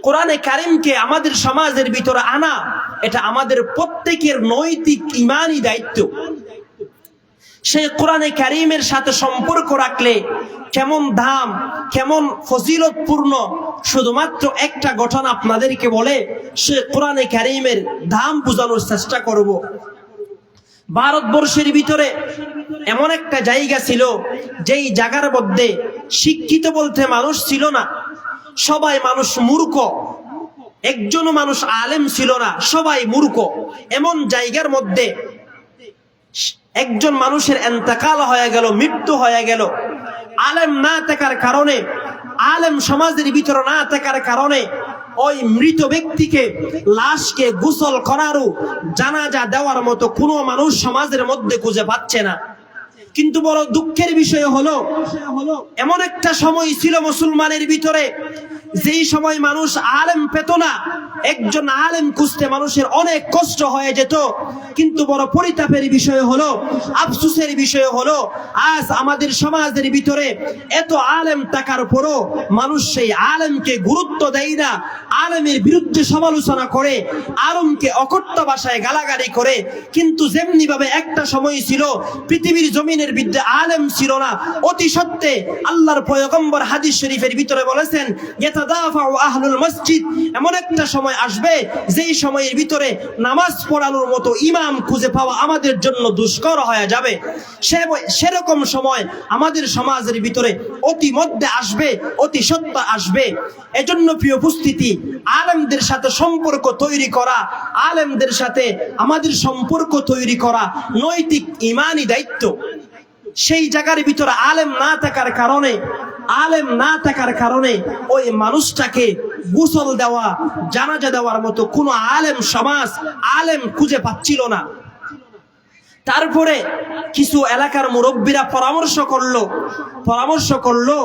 কোরআনে কারীমকে আমাদের সমাজের ভিতরে আনা এটা আমাদের প্রত্যেকের নৈতিক ঈমানি দায়িত্ব। সেই কোরআনে কারীমের সাথে সম্পর্ক রাখলে কেমন দাম, কেমন ফজিলতপূর্ণ, শুধুমাত্র একটা ঘটনা আপনাদেরকে বলে সে কোরআনে কারীমের দাম বোঝানোর চেষ্টা করব। ভারতবর্ষের ভিতরে এমন একটা জায়গা ছিল যেই জায়গার মধ্যে শিক্ষিত বলতে মানুষ ছিল না, সবাই মানুষ মূর্খ, একজনও মানুষ আলেম ছিল না, সবাই মূর্খ। এমন জায়গার মধ্যে একজন মানুষের ইন্তেকাল হয়ে গেল, মৃত্যু হয়ে গেল। আলেম না থাকার কারণে, আলেম সমাজের ভিতরে না থাকার কারণে ওই মৃত ব্যক্তিকে লাশকে গোসল করারও জানাজা দেওয়ার মতো কোনো মানুষ সমাজের মধ্যে খুঁজে পাচ্ছে না। কিন্তু বড় দুঃখের বিষয় হলো এমন একটা সময় ছিল মুসলমানের ভিতরে যেই সময় মানুষ আলেম পেত না। একজন আলেম খুঁজতে মানুষের অনেক কষ্ট হয়ে যেত। কিন্তু বড় পরিতাপের বিষয় হলো, আফসোসের বিষয় হলো, আজ আমাদের সমাজের ভিতরে এত আলেম থাকার পরও মানুষ সেই আলেমকে গুরুত্ব দেয় না, আলেমের বিরুদ্ধে সমালোচনা করে, আলেমকে অকট্য ভাষায় গালাগালি করে। কিন্তু যেমনি ভাবে একটা সময় ছিল পৃথিবীর জমিনের বিরুদ্ধে আলেম ছিল না, অতি সত্ত্বে আল্লাহর পয়গম্বর হাদিস শরীফের ভিতরে বলেছেন ইয়াতাদাফাউ আহলুল মসজিদ, এমন একটা সময় আসবে যেই সময়ের ভিতরে নামাজ পড়ানোর মতো ইমাম খুঁজে পাওয়া আমাদের জন্য দুষ্কর হয়ে যাবে। সেরকম সময় আমাদের সমাজের ভিতরে অতি মধ্যে আসবে, অতি সত্য আসবে। এজন্য প্রিয় উপস্থিতি, আলেমদের সাথে সম্পর্ক তৈরি করা, আলেমদের সাথে আমাদের সম্পর্ক তৈরি করা নৈতিক ইমানি দায়িত্ব। সেই জায়গার ভিতরে আলেম না থাকার কারণে ওই মানুষটাকে গোসল দেওয়া, জানাজা দেওয়ার মতো কোনো আলেম সমাজ, আলেম খুঁজে পাচ্ছিল না। তারপরে কিছু এলাকার মুরব্বীরা পরামর্শ করলো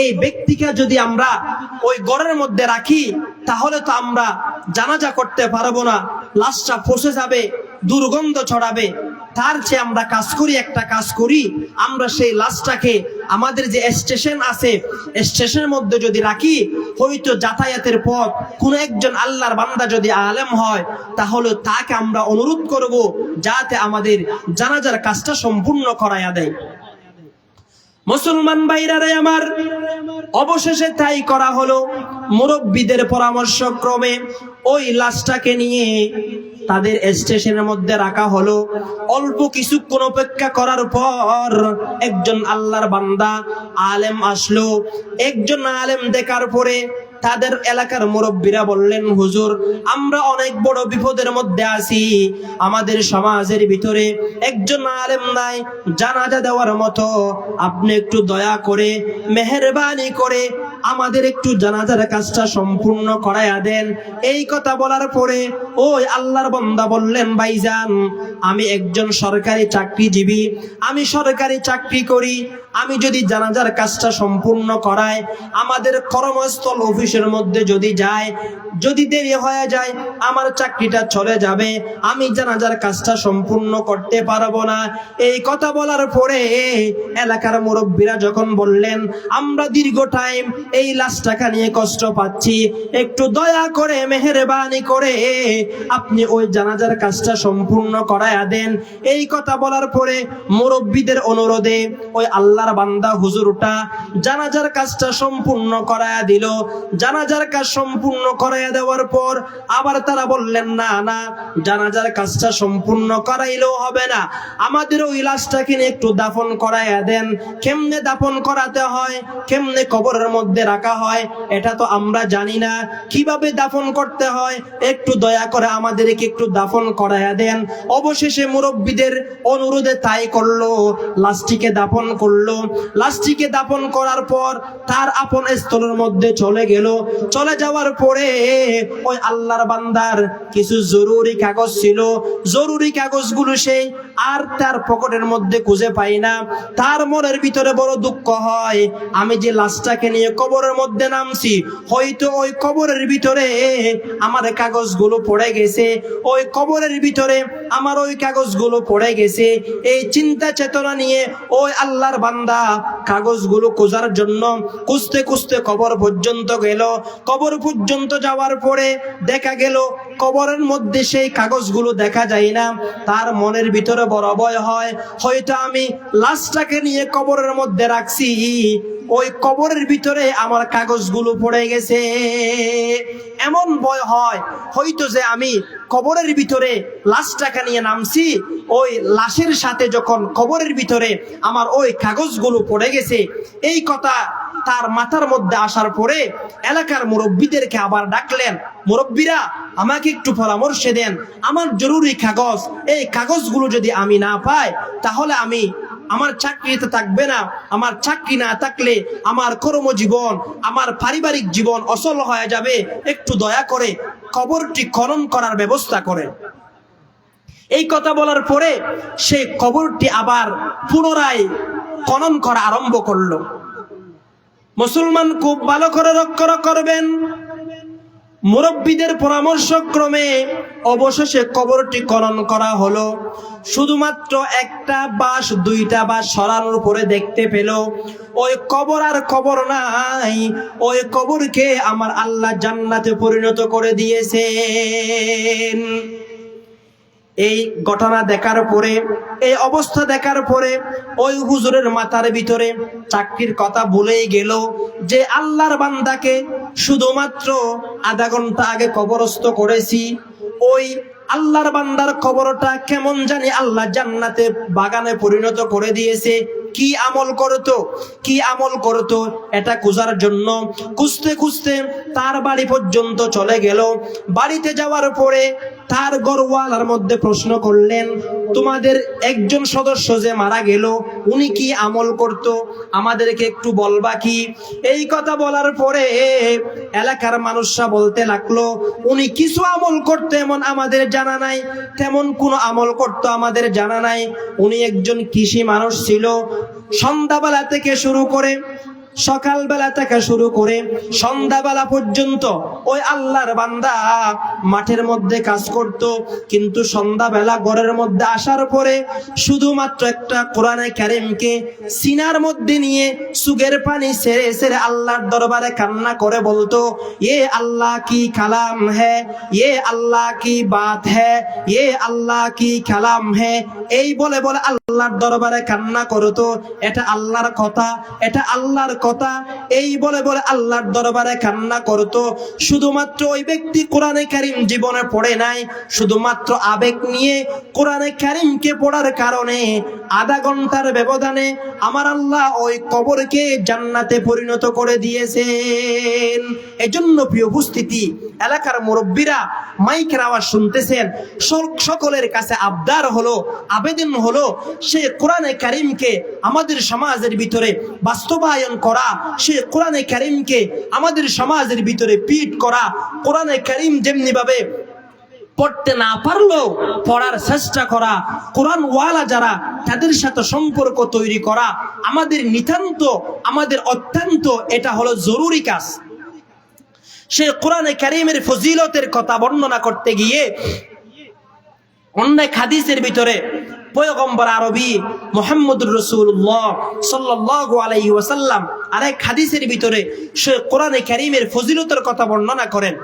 এই ব্যক্তিকে যদি আমরা ওই ঘরের মধ্যে রাখি তাহলে তো আমরা জানাজা করতে পারবো না, লাশটা পচে যাবে, দুর্গন্ধ ছড়াবে। তার চেয়ে আমরা একটা কাজ করি, আমরা সেই লাশটাকে আমাদের যে স্টেশন আছে স্টেশনের মধ্যে যদি রাখি, হয়তো যাতায়াতের পথ কোন একজন আল্লাহর বান্দা যদি আলেম হয় তাহলে তাকে আমরা অনুরোধ করব যাতে আমাদের জানাজার কাজটা সম্পূর্ণ করায়া দেয়। মুসলমান ভাইরারে আমার, অবশেষে তাই করা হলো। মুরব্বীদের পরামর্শ ক্রমে ওই লাশটাকে নিয়ে তাদের স্টেশনের মধ্যে রাখা হলো। অল্প কিছুক্ষণ অপেক্ষা করার পর একজন আল্লাহর বান্দা আলেম আসলো। একজন আলেম দেখার পরে তাদের এলাকার মুরব্বীরা বললেন, হুজুর, আমরা অনেক বড় বিপদের মধ্যে আছি, আমাদের সমাজের ভিতরে একজন আলেম নাই জানাজা দেওয়ার মতো, আপনি একটু দয়া করে মেহেরবানি করে আমাদের একটু জানাজার কাজটা সম্পূর্ণ করায়া দেন। এই কথা বলার পরে ওই আল্লাহর বান্দা বললেন, ভাইজান, আমি একজন সরকারি চাকরিজীবী, আমি সরকারি চাকরি করি, আমি যদি জানাজার কাজটা সম্পূর্ণ করাই, আমাদের কর্মস্থল অফিসের মধ্যে যদি যায়, যদি দেরি হয়ে যায় আমার চাকরিটা চলে যাবে, আমি জানাজার কাজটা সম্পূর্ণ করতে পারবো না। এই কথা বলার পরে এলাকার মুরব্বীরা যখন বললেন, আমরা দীর্ঘ টাইম এই লাশটাকে নিয়ে কষ্ট পাচ্ছি, একটু দয়া করে মেহেরবানি করে আপনি ওই জানাজার কাজটা সম্পূর্ণ করায়া দেন। এই কথা বলার পরে মুরব্বীদের অনুরোধে ওই আল্লাহর বান্দা হুজুরটা জানাজার কাজটা সম্পূর্ণ করায়া দিল। জানাজার কাজ সম্পূর্ণ করায়া দেওয়ার পর আবার তারা বললেন, না না, জানাজার কাজটা সম্পূর্ণ করাইলেও হবে না, আমাদের ওই লাশটাকে নিয়ে একটু দাফন করায়া দেন। কেমনে দাফন করাতে হয়, কেমনে কবরের মধ্যে রাখা হয় এটা তো আমরা জানি না, কিভাবে দাফন করতে হয়, একটু দয়া করে আমাদেরকে একটু দাফন করায়া দেন। অবশেষে মুরব্বীদের অনুরোধে তাই করলো, লাশটিকে দাফন করলো। লাশটিকে দাফন করার পর তার আপন স্থলের মধ্যে চলে গেল। চলে যাওয়ার পরে ওই আল্লাহর বান্দার কিছু জরুরি কাগজ ছিল, জরুরি কাগজগুলো সে আর তার পকেটের মধ্যে খুঁজে পাই না। তার মনের ভিতরে বড় দুঃখ হয়, আমি যে লাশটাকে নিয়ে কবরের মধ্যে নামছি, হয়তো ওই কবরের ভিতরে আমার কাগজগুলো পড়ে গেছে, ওই কবরের ভিতরে আমার ওই কাগজগুলো পড়ে গেছে। এই চিন্তা চেতনা নিয়ে ওই আল্লাহর বান্দা কাগজগুলো খোঁজার জন্য খুঁজতে খুঁজতে কবর পর্যন্ত গেল। কবর পর্যন্ত যাওয়ার পরে দেখা গেল কবরের মধ্যে সেই কাগজগুলো দেখা যায় না। তার মনের ভিতরে বড় ভয় হয়, হয়তো আমি লাশটাকে নিয়ে কবরের মধ্যে রাখছি, ওই কবরের ভিতরে আমার কাগজগুলো পড়ে গেছে। এমন ভয় হয় হয়তো যে আমি কবরের ভিতরে লাশটাকে নিয়ে নামছি, ওই লাশের সাথে যখন কবরের ভিতরে আমার ওই কাগজগুলো পড়ে গেছে। এই কথা তার মাথার মধ্যে আসার পরে এলাকার মুরব্বীদেরকে আবার ডাকলেন, মুরব্বীরা আমাকে একটু পরামর্শ দেন, আমার জরুরি কাগজ, এই কাগজগুলো যদি আমি না পাই তাহলে আমার চাকরিতে থাকবে না, আমার চাকরি না থাকলে আমার কর্মজীবন, আমার পারিবারিক জীবন অচল হয়ে যাবে, একটু দয়া করে কবরটি খনন করার ব্যবস্থা করে। এই কথা বলার পরে সে কবরটি আবার পুনরায় খনন করা আরম্ভ করলো। মুসলমান খুব ভালো করে লক্ষ্য করবেন, মুরব্বীদের পরামর্শক্রমে অবশেষে কবরটি খনন করা হলো। শুধুমাত্র একটা বাঁশ, দুইটা বাঁশ সরানোর পরে দেখতে পেল ওই কবর আর কবর নাই, ওই কবরকে আমার আল্লাহ জান্নাতে পরিণত করে দিয়েছেন। এই ঘটনা দেখার পরে, এই অবস্থা দেখার পরে ওই হুজুরের মাথার ভিতরে চাকরির কথা ভুলেই গেল যে আল্লাহর বান্দাকে শুধুমাত্র আধা ঘন্টা আগে কবরস্থ করেছি, ওই আল্লাহর বান্দার কবরটা কেমন জানি আল্লাহ জান্নাতে বাগানে পরিণত করে দিয়েছে। কি আমল করতো এটা খোঁজার জন্য খুঁজতে খুঁজতে তার বাড়ি পর্যন্ত চলে গেল। বাড়িতে যাওয়ার পরে তার ঘরওয়ালার মধ্যে প্রশ্ন করলেন, তোমাদের একজন সদস্য যে মারা গেল উনি কি আমল করত, আমাদেরকে একটু বলবা কি? এই কথা বলার পরে এলাকার মানুষরা বলতে লাগলো, উনি কিছু আমল করতে এমন আমাদের জানা নাই, তেমন কোন আমল করতো আমাদের জানা নাই। উনি একজন কৃষি মানুষ ছিল। সন্ধ্যাবেলা থেকে শুরু করে, সকালবেলা থেকে শুরু করে সন্ধ্যাবেলা পর্যন্ত ওই আল্লাহর বান্দা মাঠের মধ্যে কাজ করত। কিন্তু সন্ধ্যাবেলা ঘরের মধ্যে আসার পরে শুধুমাত্র একটা কোরআনে কারীমকে সিনার মধ্যে নিয়ে সুগের পানি ছেড়ে ছেড়ে আল্লাহর দরবারে কান্না করে বলতো, ये अल्लाह की कलाम है, ये अल्लाह की बात है, ये अल्लाह की कलाम है। এই বলে বলে আল্লাহর দরবারে কান্না করতো, এটা আল্লাহর কথা, এটা আল্লাহর কথা। এই বলে বলে আল্লাহর দরবারে কান্না করতো। শুধুমাত্র ওই ব্যক্তি কোরআনে কারীম জীবনে পড়ে নাই, শুধুমাত্র আবেগ নিয়ে কোরআনে কারীমকে পড়ার কারণে আধা ঘন্টার ব্যবধানে আমার আল্লাহ ওই কবরকে জান্নাতে পরিণত করে দিয়েছেন। এজন্য প্রিয় উপস্থিতি, এলাকার মুরব্বীরা মাইকের আওয়াজ শুনতেছেন, সকলের কাছে আবদার হলো, আবেদন হলো, সে কোরআনে কারীমকে আমাদের সমাজের ভিতরে বাস্তবায়ন করা, সে কোরআনে কারীমকে আমাদের সমাজের ভিতরে পিট করা। কোরআনে কারীম যেমনি ভাবে পড়তে না পারলেও পড়ার চেষ্টা করা, কোরআন ওয়ালা যারা তাদের সাথে সম্পর্ক তৈরি করা আমাদের নিতান্ত, আমাদের অত্যন্ত এটা হলো জরুরি কাজ। সে কোরআনে কারীমের ফজিলতের কথা বর্ণনা করতে গিয়ে অনেক হাদিসের ভিতরে পয়গম্বর আরবি মুহাম্মদুর রাসূলুল্লাহ সাল্লাল্লাহু আলাইহি ওয়াসাল্লাম আরেক হাদিসের ভিতরে সে কোরআনে কারীমের ফজিলতের কথা বর্ণনা করেন।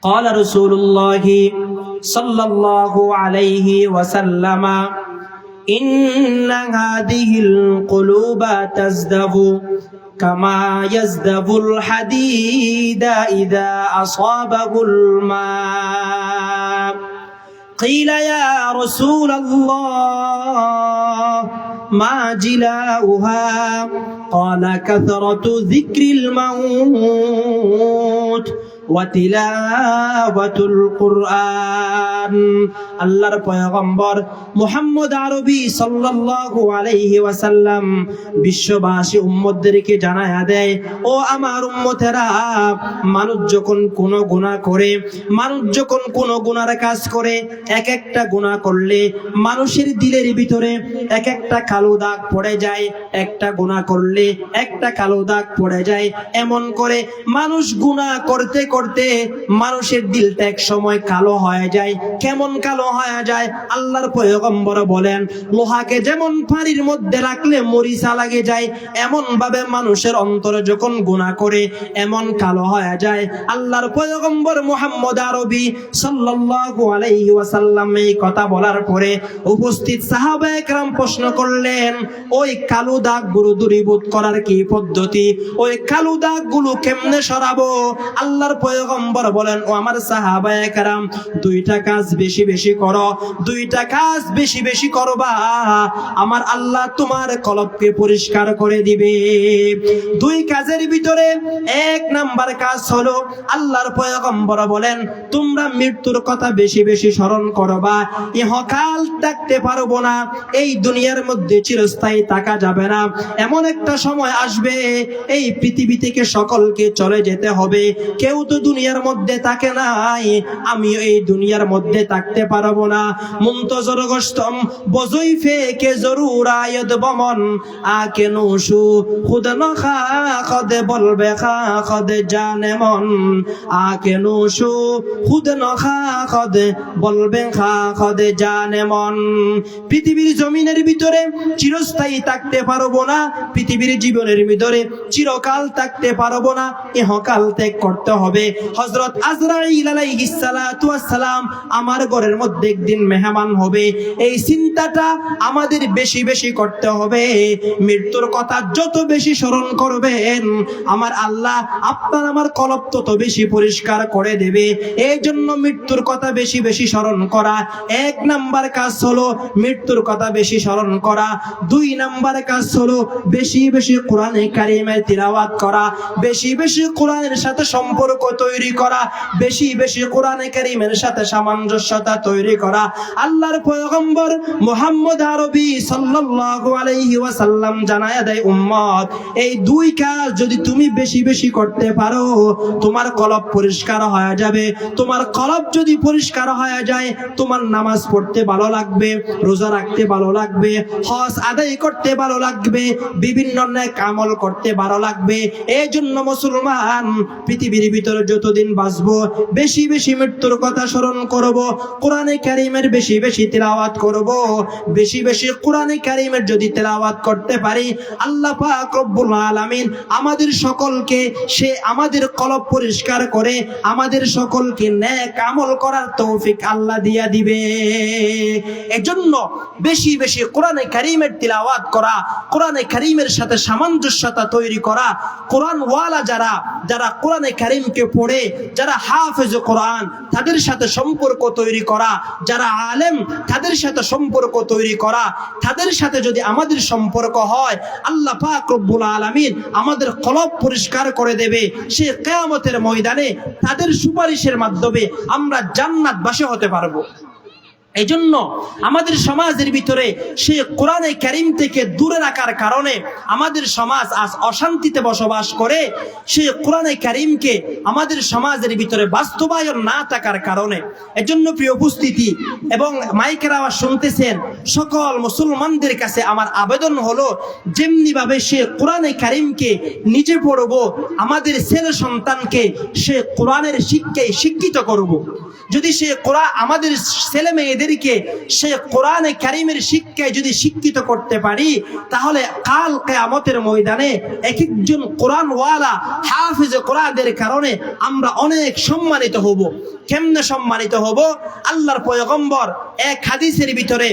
قال رسول الله صلى الله عليه وسلم إن هذه القلوب تزدب كما يزدب الحديد إذا أصابه الماء قيل يا رسول الله ما جلاؤها قال كثرة ذكر الموت ওয়াতিলাওয়াতুল কুরআন। আল্লাহর পয়গম্বর মুহাম্মদ আরবি সাল্লাল্লাহু আলাইহি ওয়াসাল্লাম বিশ্ববাসী উম্মতদেরকে জানায়া দেয়, ও আমার উম্মতেরা, মানুষ যখন কোনো গুনাহ করে, মানুষ যখন কোনো গুনার কাজ করে, এক একটা গুনাহ করলে মানুষের দিলের ভিতরে এক একটা কালো দাগ পড়ে যায়। একটা গুনাহ করলে একটা কালো দাগ পড়ে যায়। এমন করে মানুষ গুনাহ করতে করতে মানুষের দিলটা এক সময় কালো হয়ে যায়। কেমন কালো হয়ে যায়? আল্লাহর পয়গম্বর বলেন, লোহাকে যেমন পানির মধ্যে রাখলে মরিচা লাগে যায়, এমন ভাবে মানুষের অন্তরে যখন গুনাহ করে এমন কালো হয়ে যায়। আল্লাহর পয়গম্বর মুহাম্মদ আরবি সাল্লাল্লাহু আলাইহি ওয়াসাল্লাম এই কথা বলার পরে উপস্থিত সাহাবায়ে কেরাম প্রশ্ন করলেন, ওই কালো দাগগুলো দূরীভূত করার কি পদ্ধতি? ওই কালো দাগগুলো কেমনে সরাবো? আল্লাহর পয়গম্বর বলেন, ও আমার সাহাবায়ে কেরাম, দুইটা কাজ বেশি বেশি করো, দুইটা কাজ বেশি বেশি করবা, আমার আল্লাহ তোমার কলবকে পরিষ্কার করে দিবে। দুই কাজের ভিতরে এক নাম্বার কাজ হলো, আল্লাহর পয়গম্বর বলেন, তোমরা মৃত্যুর কথা বেশি বেশি স্মরণ করবা। ইহকাল থাকতে পারবো না, এই দুনিয়ার মধ্যে চিরস্থায়ী থাকা যাবে না। এমন একটা সময় আসবে এই পৃথিবী থেকে সকলকে চলে যেতে হবে, কেউ তো দুনিয়ার মধ্যে থাকে নাই, আমি এই দুনিয়ার মধ্যে থাকতে পারবো না। মুন্তজর গোস্তম বজইফে কে জরুর আয়দ বমন আকে নুশু খুদ নখা খদে বলবে খা খদে জানে মন আকে নুশু খুদ নখা খদে বলবে খা খদে জানে মন। পৃথিবীর জমিনের ভিতরে চিরস্থায়ী থাকতে পারবো না, পৃথিবীর জীবনের ভিতরে চিরকাল থাকতে পারবো না, ইহকাল ত্যাগ করতে হবে। হযরত আজরাইল আলাইহিস সালাতু ওয়াস সালাম আমার ঘরের মধ্যে একদিন মেহমান হবে, এই চিন্তাটা আমাদের বেশি বেশি করতে হবে। মৃত্যুর কথা যত বেশি স্মরণ করবেন আমার আল্লাহ আপনার আমার কলব তত বেশি পরিষ্কার করে দেবে। এই জন্য মৃত্যুর কথা বেশি বেশি স্মরণ করা এক নাম্বার কাজ হলো মৃত্যুর কথা বেশি স্মরণ করা। দুই নাম্বার কাজ হলো বেশি বেশি কোরআনে কারিমের তিলাওয়াত করা, বেশি বেশি কোরআনের সাথে সম্পর্ক তৈরি করা, বেশি বেশি কোরআনে কারিমের সাথে সামঞ্জস্যতা তৈরি করা। আল্লাহর পয়গম্বর মুহাম্মদ আরবি সাল্লাল্লাহু আলাইহি ওয়াসাল্লাম জানায়া দেয় উম্মত এই দুই কাজ যদি তুমি বেশি বেশি করতে পারো তোমার কলব পরিষ্কার হয়ে যাবে। তোমার কলব যদি পরিষ্কার হয়ে যায় তোমার নামাজ পড়তে ভালো লাগবে, রোজা রাখতে ভালো লাগবে, হজ আদায় করতে ভালো লাগবে, বিভিন্ন নেক আমল করতে ভালো লাগবে। এই জন্য মুসলমান পৃথিবীর ভিতরে যতদিন বাঁচবো বেশি বেশি মৃত্যুর কথা স্মরণ করব, কোরআনে কারিমের বেশি বেশি তিলাওয়াত করব। বেশি বেশি কোরআনে কারিমের যদি তিলাওয়াত করতে পারি আল্লাহ পাক রব্বুল আলামিন আমাদের সকলকে সে আমাদের কলব পরিষ্কার করে আমাদের সকলকে নেক আমল করার তৌফিক আল্লাহ দিয়া দিবে। এজন্য বেশি বেশি কোরআনে কারিমের তিলাওয়াত করা, কোরআনে কারিমের সাথে সামঞ্জস্যতা তৈরি করা, কোরআন ওয়ালা যারা যারা কোরআনে কারিমকে পড়ে যারা হাফেজ কোরআন তাদের সাথে সম্পর্ক তৈরি করা, যারা আলেম তাদের সাথে সম্পর্ক তৈরি করা, তাদের সাথে যদি আমাদের সম্পর্ক হয় আল্লাহ পাক রব্বুল আলামিন আমাদের কলব পরিষ্কার করে দেবে। সে কিয়ামতের ময়দানে তাদের সুপারিশের মাধ্যমে আমরা জান্নাতবাসী হতে পারবো। এই জন্য আমাদের সমাজের ভিতরে সে কোরআনে কারিম থেকে দূরে রাখার কারণে আমাদের সমাজ আজ অশান্তিতে বসবাস করে। সে কোরআনে কারিমকে আমাদের সমাজের ভিতরে বাস্তবায়ন না থাকার কারণে। এজন্য প্রিয় উপস্থিতি এবং মাইকের আওয়াজ শুনতেছেন সকল মুসলমানদের কাছে আমার আবেদন হলো যেমনি ভাবে সে কোরআনে কারিমকে নিজে পড়বো আমাদের ছেলে সন্তানকে সে কোরআনের শিক্ষায় শিক্ষিত করব। যদি সে কোরআন আমাদের ছেলে মেয়েদেরকে সে কোরআনে কারিমের শিক্ষায় যদি শিক্ষিত করতে পারি তাহলে কাল কিয়ামতের ময়দানে এক একজন কোরআন ওয়ালা হাফেজ কোরআনের কারণে আমরা অনেক সম্মানিত হব। কেমনে সম্মানিত হব? আল্লাহর পয়গম্বর এক হাদিসের ভিতরে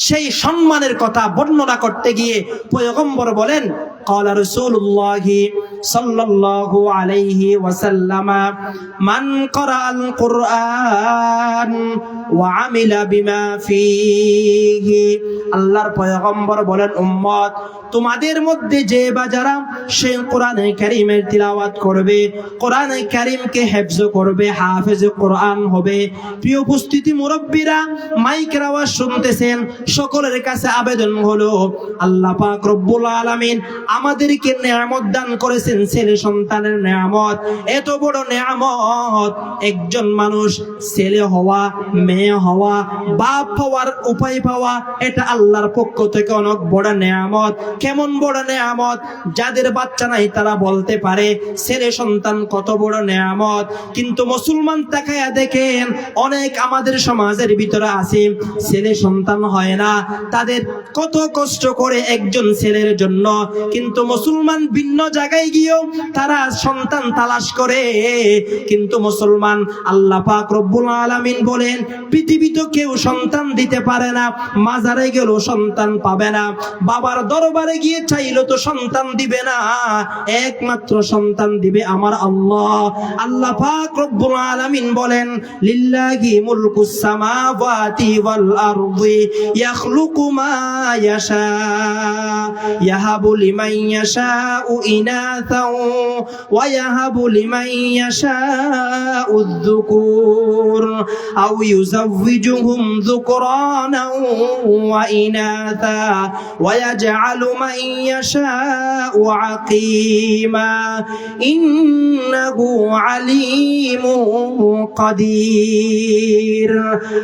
সেই সম্মানের কথা বর্ণনা করতে গিয়ে পয়গম্বর বলেন قال رسول الله صلى الله عليه وسلم من قرأ القرآن وعمل بما فيه আল্লাহর পয়গম্বর বলেন উম্মত তোমাদের মধ্যে যে বা যারা সে কোরআনে কারিমের তিলাওয়াত করবে, কোরআনে কারিমকে হেফজ করবে, হাফেজ কোরআন হবে। প্রিয় উপস্থিতি মুরব্বীরা মাইকের আওয়াজ শুনতেছেন সকলের কাছে আবেদন হলো আল্লাহ পাক রব্বুল আলামিন আমাদেরকে নেয়ামত দান করেছেন, ছেলে সন্তানের নেয়ামত। এত বড় নেয়ামত একজন মানুষ ছেলে হওয়া, মেয়ে হওয়া, বাপ হওয়ার উপায় পাওয়া এটা আল্লাহর পক্ষ থেকে অনেক বড় নেয়ামত। কেমন বড় নেয়ামত? যাদের বাচ্চা নাই তারা বলতে পারে ছেলে সন্তান কত বড় নেয়ামত। কিন্তু মুসলমান তাকায়া দেখেন অনেক আমাদের সমাজের ভিতরে আছে ছেলে সন্তান হয় না, তাদের কত কষ্ট করে একজন ছেলের জন্য। কিন্তু মুসলমান ভিন্ন জায়গায় গিয়েও তারা সন্তান তালাশ করে। কিন্তু মুসলমান আল্লাহ পাক রব্বুল আলামিন বলেন পৃথিবীতে কেউ সন্তান দিতে পারে না, মাজারে গেলেও সন্তান পাবে না, বাবার দরবারে গিয়ে চাইলো তো সন্তান দিবে না, একমাত্র সন্তান দিবে আমার আল্লাহ। আল্লাহ পাক রব্বুল আলামিন বলেন লিল্লাহি মুলকুস সামাওয়াতি ওয়াল আরদি ইয়াখলুকু মা ইয়াশা ইয়াহাবু লিমান يشاء إناثا ويهب لمن يشاء الذكور أو يزوجهم ذكرانا وإناثا ويجعل من يشاء عقيما إنه عليم قدير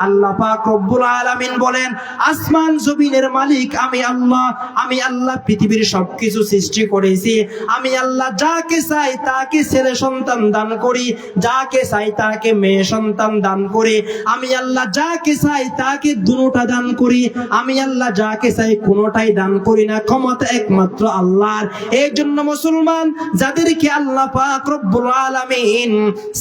আল্লাহ পাক রব্বুল আলামিন বলেন, আসমান জমিনের মালিক আমি আল্লাহ পৃথিবীর সবকিছু সৃষ্টি করেছি। আমি আল্লাহ যাকে চাই তাকে ছেলে সন্তান দান করি, যাকে চাই তাকে মেয়ে সন্তান দান করি। আমি আল্লাহ যাকে চাই তাকে দুটোটা দান করি। আমি আল্লাহ যাকে চাই কোনোটাই দান করি না। ক্ষমতা একমাত্র আল্লাহর। এই জন্য মুসলমান যাদেরকে আল্লাহ পাক রব্বুল আলামিন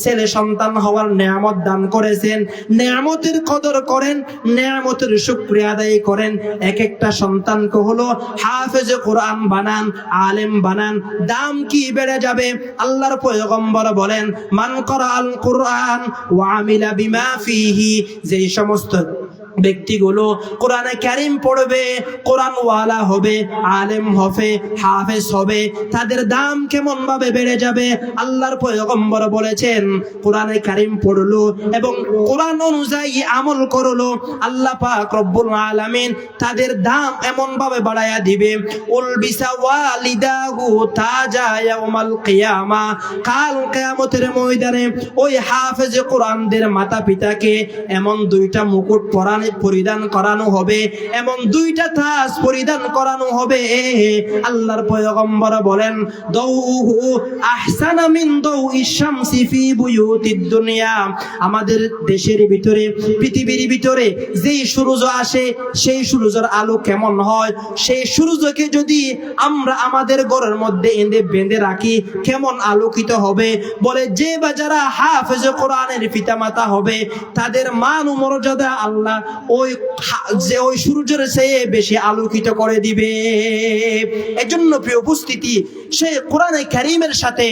ছেলে সন্তান হওয়ার নিয়ামত দান করেছেন, নিয়ামতের কদর করেন, নিয়ামতের শুকরিয়া আদায় করেন। এক একটা সন্তানকে হলো হাফেজে কোরআন বানান, আলেম বানান, দাম কি বেড়ে যাবে। আল্লাহর পয়গম্বর বলেন, মান করাআল কুরআন ওয়া আমিলা বিমা ফিহি, যে সমস্ত ব্যক্তিগুলো কোরআনে কারীম পড়বে, কোরআন ওয়ালা হবে, আলেম হবে, হাফেজ হবে, তাদের দাম কেমন ভাবে বেড়ে যাবে। আল্লাহর পয়গম্বর বলেছেন, কোরআনে কারীম পড়লো এবং কোরআন অনুযায়ী আমল করলো, আল্লাহ পাক রব্বুল আলামিন তাদের দাম এমন ভাবে বাড়ায়া দিবে। উলবিসা ওয়ালিদাহু তাজা ইয়াউমাল কিয়ামা, কাল কিয়ামতের ময়দানে ওই হাফেজ কোরআনদের মাতা পিতাকে এমন দুইটা মুকুট পরিধান করানো হবে, এমন দুইটা তাজ পরিধান করানো হবে। আল্লাহর পয়গম্বর বলেন, দাউহু আহসানা মিন দাউইশ শামসি ফি বুয়ুতিদ দুনিয়া, আমাদের দেশের ভিতরে পৃথিবীর ভিতরে যেই সূর্য আসে সেই সূর্যের আলো কেমন হয়, সেই সূর্যকে যদি আমরা আমাদের ঘরের মধ্যে এনে বেঁধে রাখি কেমন আলোকিত হবে। বলে যে বা যারা হাফেজ কোরআনের পিতামাতা হবে তাদের মান ও মর্যাদা আল্লাহ ওই সূর্যের চেয়ে বেশি আলোকিত করে দিবে। এজন্য প্রিয় উপস্থিতি, সে কোরআনে কারীমের সাথে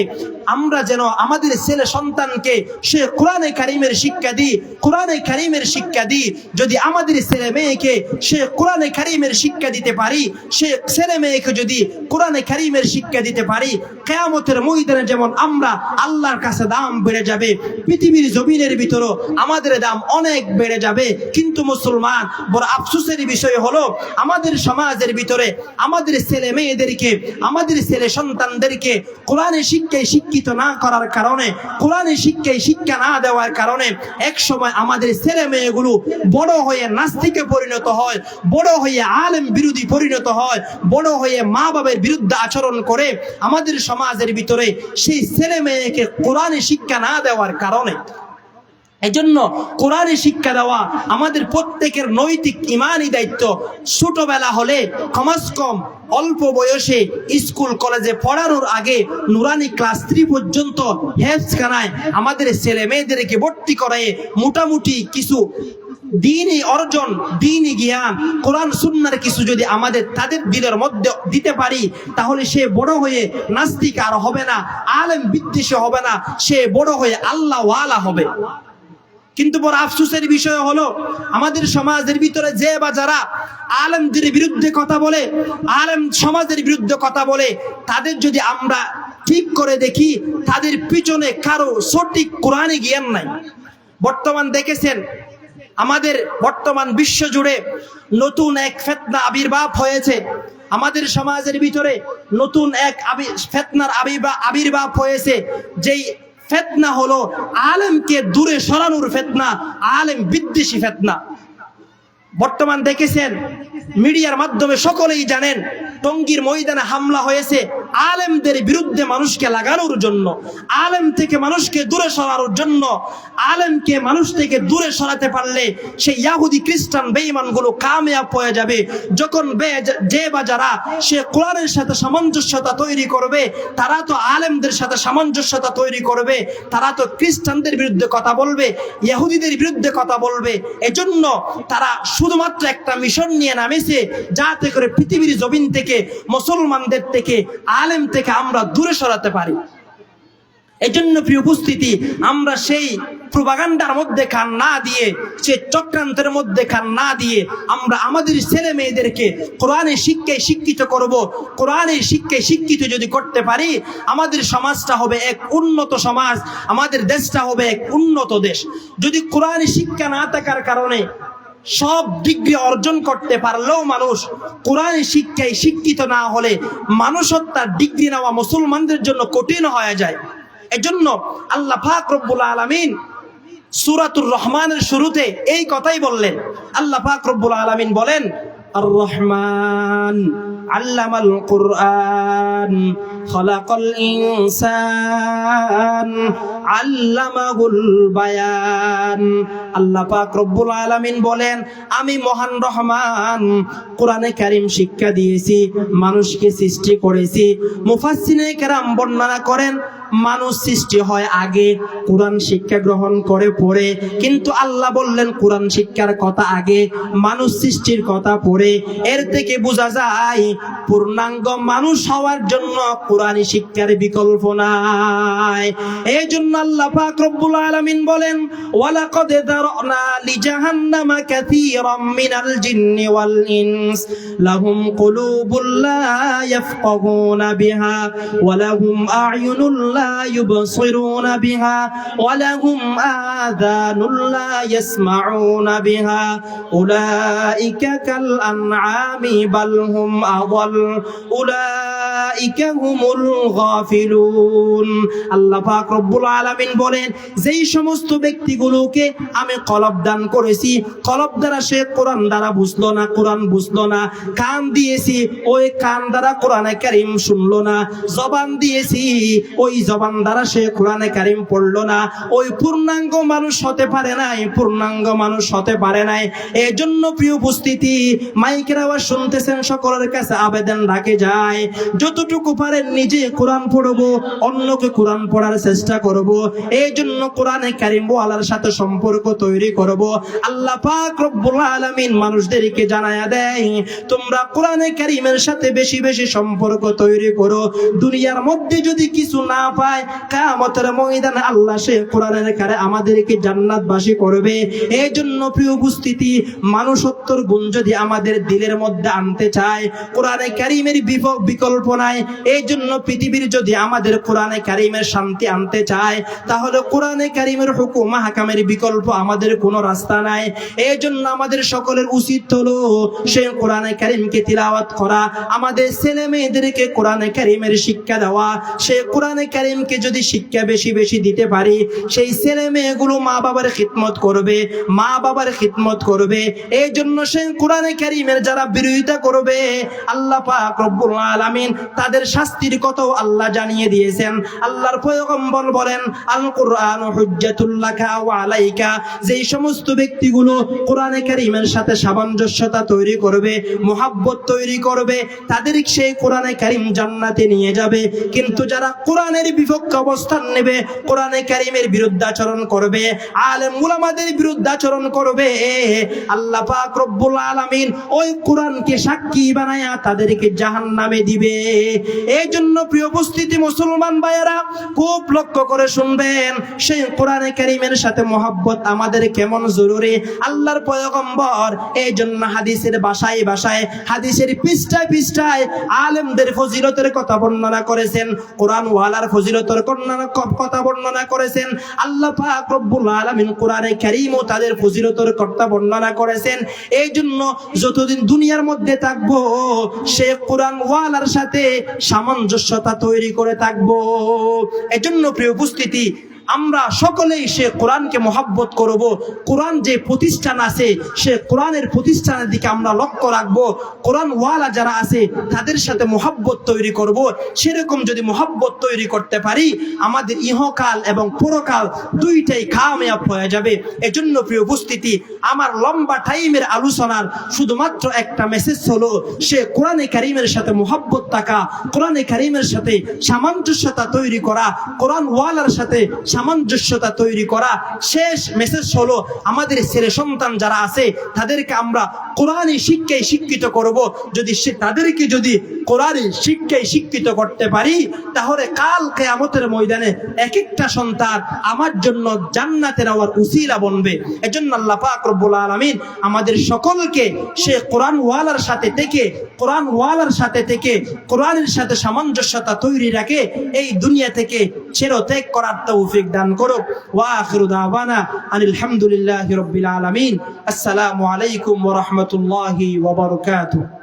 আমরা যেন আমাদের ছেলে সন্তানকে সে কোরআনে কারীমের শিক্ষা দিই, কোরআনে কারীমের শিক্ষা দিই। যদি আমাদের ছেলে মেয়েকে সে কোরআনে কারীমের শিক্ষা দিতে পারি, সে ছেলে মেয়েকে যদি কোরআনে কারীমের শিক্ষা দিতে পারি, কিয়ামতের ময়দানে যেমন আমরা আল্লাহর কাছে দাম বেড়ে যাবে, পৃথিবীর জমিনের ভিতরও আমাদের দাম অনেক বেড়ে যাবে। কিন্তু মুসলমান, বড় আফসোসের বিষয় হলো আমাদের সমাজের ভিতরে আমাদের ছেলে মেয়েদেরকে, আমাদের ছেলে সন্তানদেরকে কোরআনের শিক্ষায় শিক্ষিত না করার কারণে, কোরআনের শিক্ষায় শিক্ষা না দেওয়ার কারণে এক সময় আমাদের ছেলে মেয়েগুলো বড় হয়ে নাস্তিকে পরিণত হয়, বড় হয়ে আলেম বিরোধী পরিণত হয়, বড় হয়ে মা বাবার বিরুদ্ধে আচরণ করে। আমাদের সমাজের ভিতরে সেই ছেলে মেয়েকে কোরআনের শিক্ষা না দেওয়ার কারণে, এজন্য কোরআনে শিক্ষা দেওয়া আমাদের প্রত্যেকের নৈতিক ইমানি দায়িত্ব। ছোটবেলা হলে কমাস কম অল্প বয়সে স্কুল কলেজে পড়ানোর আগে নুরানি ক্লাস 3 পর্যন্ত হেফজখানায় আমাদের ছেলে মেয়েদেরকে ভর্তি করে মোটামুটি কিছু দ্বীনি অর্জন, দ্বীনি জ্ঞান, কোরআন সুন্নাহর কিছু যদি আমাদের তাদের দিলের মধ্যে দিতে পারি, তাহলে সে বড় হয়ে নাস্তিক আর হবে না, আলেম বিদ্বেষী হবে না, সে বড় হয়ে আল্লাহ ওয়ালা হবে। কিন্তু বড় আফসোসের বিষয় হলো আমাদের সমাজের ভিতরে যে বা যারা আলেমদের বিরুদ্ধে কথা বলে, আলেম সমাজের বিরুদ্ধে কথা বলে, তাদের যদি আমরা ঠিক করে দেখি তাদের পিছনে কারো সঠিক কোরআনে জ্ঞান নাই। বর্তমান দেখেছেন আমাদের বর্তমান বিশ্ব জুড়ে নতুন এক ফিতনা আবির্ভাব হয়েছে। আমাদের সমাজের ভিতরে নতুন এক ফিতনার আবির্ভাব হয়েছে, যেই ফিতনা হলো আলেমকে দূরে সরানোর ফিতনা, আলেম বিদ্বেষী ফিতনা। বর্তমান দেখেছেন মিডিয়ার মাধ্যমে সকলেই জানেন টঙ্গীর ময়দানে হামলা হয়েছে আলেমদের বিরুদ্ধে মানুষকে লাগানোর জন্য, আলেম থেকে মানুষকে দূরে সরানোর জন্য। আলেমকে মানুষ থেকে দূরে সরাতে পারলে সেই ইহুদি খ্রিস্টান বেঈমানগুলো কামিয়াব হয়ে যাবে। যখন যে বা যারা সে কোরআনের সাথে সামঞ্জস্যতা তৈরি করবে, তারা তো আলেমদের সাথে সামঞ্জস্যতা তৈরি করবে, তারা তো খ্রিস্টানদের বিরুদ্ধে কথা বলবে, ইহুদিদের বিরুদ্ধে কথা বলবে। এজন্য তারা শুধুমাত্র একটা মিশন নিয়ে নামেছে, যাতে করে পৃথিবীর জমিন থেকে মুসলমানদের থেকে আলেম থেকে আমরা দূরে সরাতে পারি। এজন্য প্রিয় উপস্থিতি, আমরা সেই প্রোপাগান্ডার মধ্যে কান না দিয়ে, সে চক্রান্তের মধ্যে কান না দিয়ে আমরা আমাদের ছেলে মেয়েদেরকে কোরআনের শিক্ষায় শিক্ষিত করব। কোরআনের শিক্ষায় শিক্ষিত যদি করতে পারি, আমাদের সমাজটা হবে এক উন্নত সমাজ, আমাদের দেশটা হবে এক উন্নত দেশ। যদি কোরআনের শিক্ষা না থাকার কারণে সব ডিগ্রি অর্জন করতে পারলেও মানুষ কোরআনের শিক্ষায় শিক্ষিত না হলে মানুষত্বার ডিগ্রি নেওয়া মুসলমানদের জন্য কঠিন হয়ে যায়। এজন্য আল্লাহ পাক রব্বুল আলামিন সূরাতুর রহমানের শুরুতে এই কথাই বললেন। আল্লাহ পাক রব্বুল আলামিন বলেন, আর রহমান আল্লামাল কুরআন খলাকাল ইনসান আল্লামাহুল বায়ান। আল্লাহ পাক রব্বুল আলামিন বলেন, আমি মহান রহমান কোরআনে কারীম শিক্ষা দিয়েছি, মানুষকে সৃষ্টি করেছি। মুফাসসিরে কেরাম বর্ণনা করেন, মানুষ সৃষ্টি হয় আগে, কোরআন শিক্ষা গ্রহণ করে পরে, কিন্তু আল্লাহ বললেন কোরআন শিক্ষার কথা আগে, মানুষ সৃষ্টির কথা পরে। এর থেকে বোঝা যায় পূর্ণাঙ্গ মানুষ হওয়ার জন্য কোরআনী শিক্ষার বিকল্প নাই। এই জন্য আল্লাহ পাক রব্বুল আলামিন বলেন, ওয়ালাকাদ যারানা লিজাহান্নামা কাসীরাম মিনাল জিন্নি ওয়াল ইনস লাহুম কুলুবুল লা ইয়াফকাহুনা বিহা ওয়া লাহুম আ'য়ুনুল লা ইউবসিরুনা বিহা ওয়া লাহুম আযানুল লা ইয়াসমাউনা বিহা উলাইকা কাল আনআমি বাল হুম আযাল উলাইকা হুমুল গাফিলুন। আল্লাহ পাক রব্বুল আলামিন বলেন, যেই সমস্ত ব্যক্তিগুলোকে আমি কলব দান করেছি, কলব দ্বারা সে কোরআন দ্বারা বুঝলো না, কোরআন বুঝলো না। কান দিয়েছি, ওই কান দ্বারা কোরআনে কারীম শুনলো না। জবান দিয়েছি, ওই জবান দ্বারা সে কোরআনে কারীম পড়লো না। ওই পূর্ণাঙ্গ মানুষ হতে পারে নাই, পূর্ণাঙ্গ মানুষ হতে পারে নাই। এই জন্য প্রিয় উপস্থিতি, মাইকের আওয়াজ শুনতেছেন, সকলের কাছে আবেদন রাখে যায়, যতটুকু পারেন নিজে কোরআন পড়বো, অন্যকে কোরআন পড়ার চেষ্টা করব। এই জন্য কোরআনে কারীম ওয়ালার সাথে সম্পর্ক তৈরি করব। আল্লাহ পাক রব্বুল আলামিন মানুষদেরকে জানায়া দেয়, তোমরা কোরআনে কারীমের সাথে বেশি বেশি সম্পর্ক তৈরি করো। দুনিয়ার মধ্যে যদি কিছু না পায়, কিয়ামতের ময়দানে আল্লাহ সে কোরআনের কারে আমাদেরকে জান্নাতবাসী করবে। এই জন্য প্রিয় উপস্থিতি, মানুষত্বর গুণ যদি আমাদের দিলের মধ্যে আনতে চায়, কোরআনে কারীমের বিকল্প নাই। এই জন্য পৃথিবীর যদি আমাদের কোরআনে কারীমের শান্তি আনতে চায়, তাহলে কোরআনে কারীমের হুকুম হাকামের বিকল্প আমাদের কোনো রাস্তা নাই। এই জন্য আমাদের সকলের উচিত হলো সেই কোরআনে কারীমকে তিলাওয়াত করা, আমাদের ছেলে মেয়েদেরকে কোরআনে কারীমের শিক্ষা দেওয়া। সেই কোরআনে কারীমকে যদি শিক্ষা বেশি বেশি দিতে পারি, সেই ছেলে মেয়েগুলো মা বাবার খিদমত করবে, মা বাবার খিদমত করবে। এই জন্য সেই কোরআনে কারীমের যারা বিরোধিতা করবে, আল্লাহ পাক রব্বুল আলামিন তাদের শাস্তির কথাও আল্লাহ জানিয়ে দিয়েছেন। আল্লাহর পয়গম্বর বলেন, আল কুরআন হুজ্জাতুল লাকা ওয়া আলাইকা। যেই সমস্ত ব্যক্তিগুলো কোরআনে কারীমের সাথে সামঞ্জস্যতা তৈরি করবে, মুহাব্বত তৈরি করবে, তাদের সেই কোরআনে কারীম জান্নাতে নিয়ে যাবে। কিন্তু যারা কোরআনের বিপক্ষে অবস্থান নেবে, কোরআনে কারীমের বিরুদ্ধাচরণ করবে, আলেম উলামাদের বিরুদ্ধাচরণ করবে, আল্লাহ পাক রব্বুল আলামিন ওই কোরআনকে সাক্ষী বানায়া তাদেরকে জাহান্নামে দিবে। এই জন্য প্রিয় উপস্থিতি মুসলমান ভাইয়েরা, খুব লক্ষ্য করে শুনবেন, সেই কোরআনে কারীমের সাথে মুহাব্বত আমাদের কেমন জরুরি। আল্লাহর পয়গম্বর এই জন্য হাদিসের ভাষায় ভাষায়, হাদিসের পৃষ্ঠায় পৃষ্ঠায় আলেমদের ফজিলতের কথা বর্ণনা করেছেন, কোরআন ওয়ালার ফজিলতের কথা বর্ণনা করেছেন। আল্লাহ পাক রব্বুল আলামিন কোরআনে কারীম ও তাদের ফজিলতের কথা বর্ণনা করেছেন। এই জন্য যতদিন দুনিয়ার মধ্যে থাকবো, সে কোরআন ওয়ালার সাথে সামঞ্জস্যতা তৈরি করে থাকবো। এজন্য প্রিয় উপস্থিতি, আমরা সকলেই সে কোরআনকে মহব্বত করব। কোরআন যে প্রতিষ্ঠান আছে, সে কোরআনের প্রতিষ্ঠানের দিকে আমরা লক্ষ্য রাখবো। কোরআন ওয়ালা যারা আছে তাদের সাথে মহব্বত তৈরি করব। সেরকম যদি মহব্বত তৈরি করতে পারি, আমাদের ইহকাল এবং পরকাল দুইটাই কামিয়াব হয়ে যাবে। এজন্য প্রিয় উপস্থিতি, আমার লম্বা টাইমের আলোচনার শুধুমাত্র একটা মেসেজ হলো, সে কোরআনে কারীমের সাথে মহব্বত থাকা, কোরআনে কারীমের সাথে সামঞ্জস্যতা তৈরি করা, কোরআন ওয়ালার সাথে সামঞ্জস্যতা তৈরি করা। শেষ মেসেজ হলো, আমাদের ছেলে সন্তান যারা আছে তাদেরকে আমরা কোরআনী শিক্ষায় শিক্ষিত করব। যদি তাদেরকে যদি কোরআনের শিক্ষায় শিক্ষিত করতে পারি, তাহলে কাল কিয়ামতের ময়দানে এক একটা সন্তান আমার জন্য জান্নাতে নেওয়ার উসিলা বনবে। এজন্য আল্লাহ পাক রব্বুল আলামিন আমাদের সকলকে সে কোরআন ওয়ালার সাথে থেকে কোরআনের সাথে সামঞ্জস্যতা তৈরি রাখে এই দুনিয়া থেকে চিরত্যাগ করার তৌফিক দান করুক। ওয়া আখিরু দাওয়ানা আনিল হামদুলিল্লাহি রাব্বিল আলামিন। আসসালামু আলাইকুম ওয়া রাহমাতুল্লাহি ওয়া বারাকাতুহু।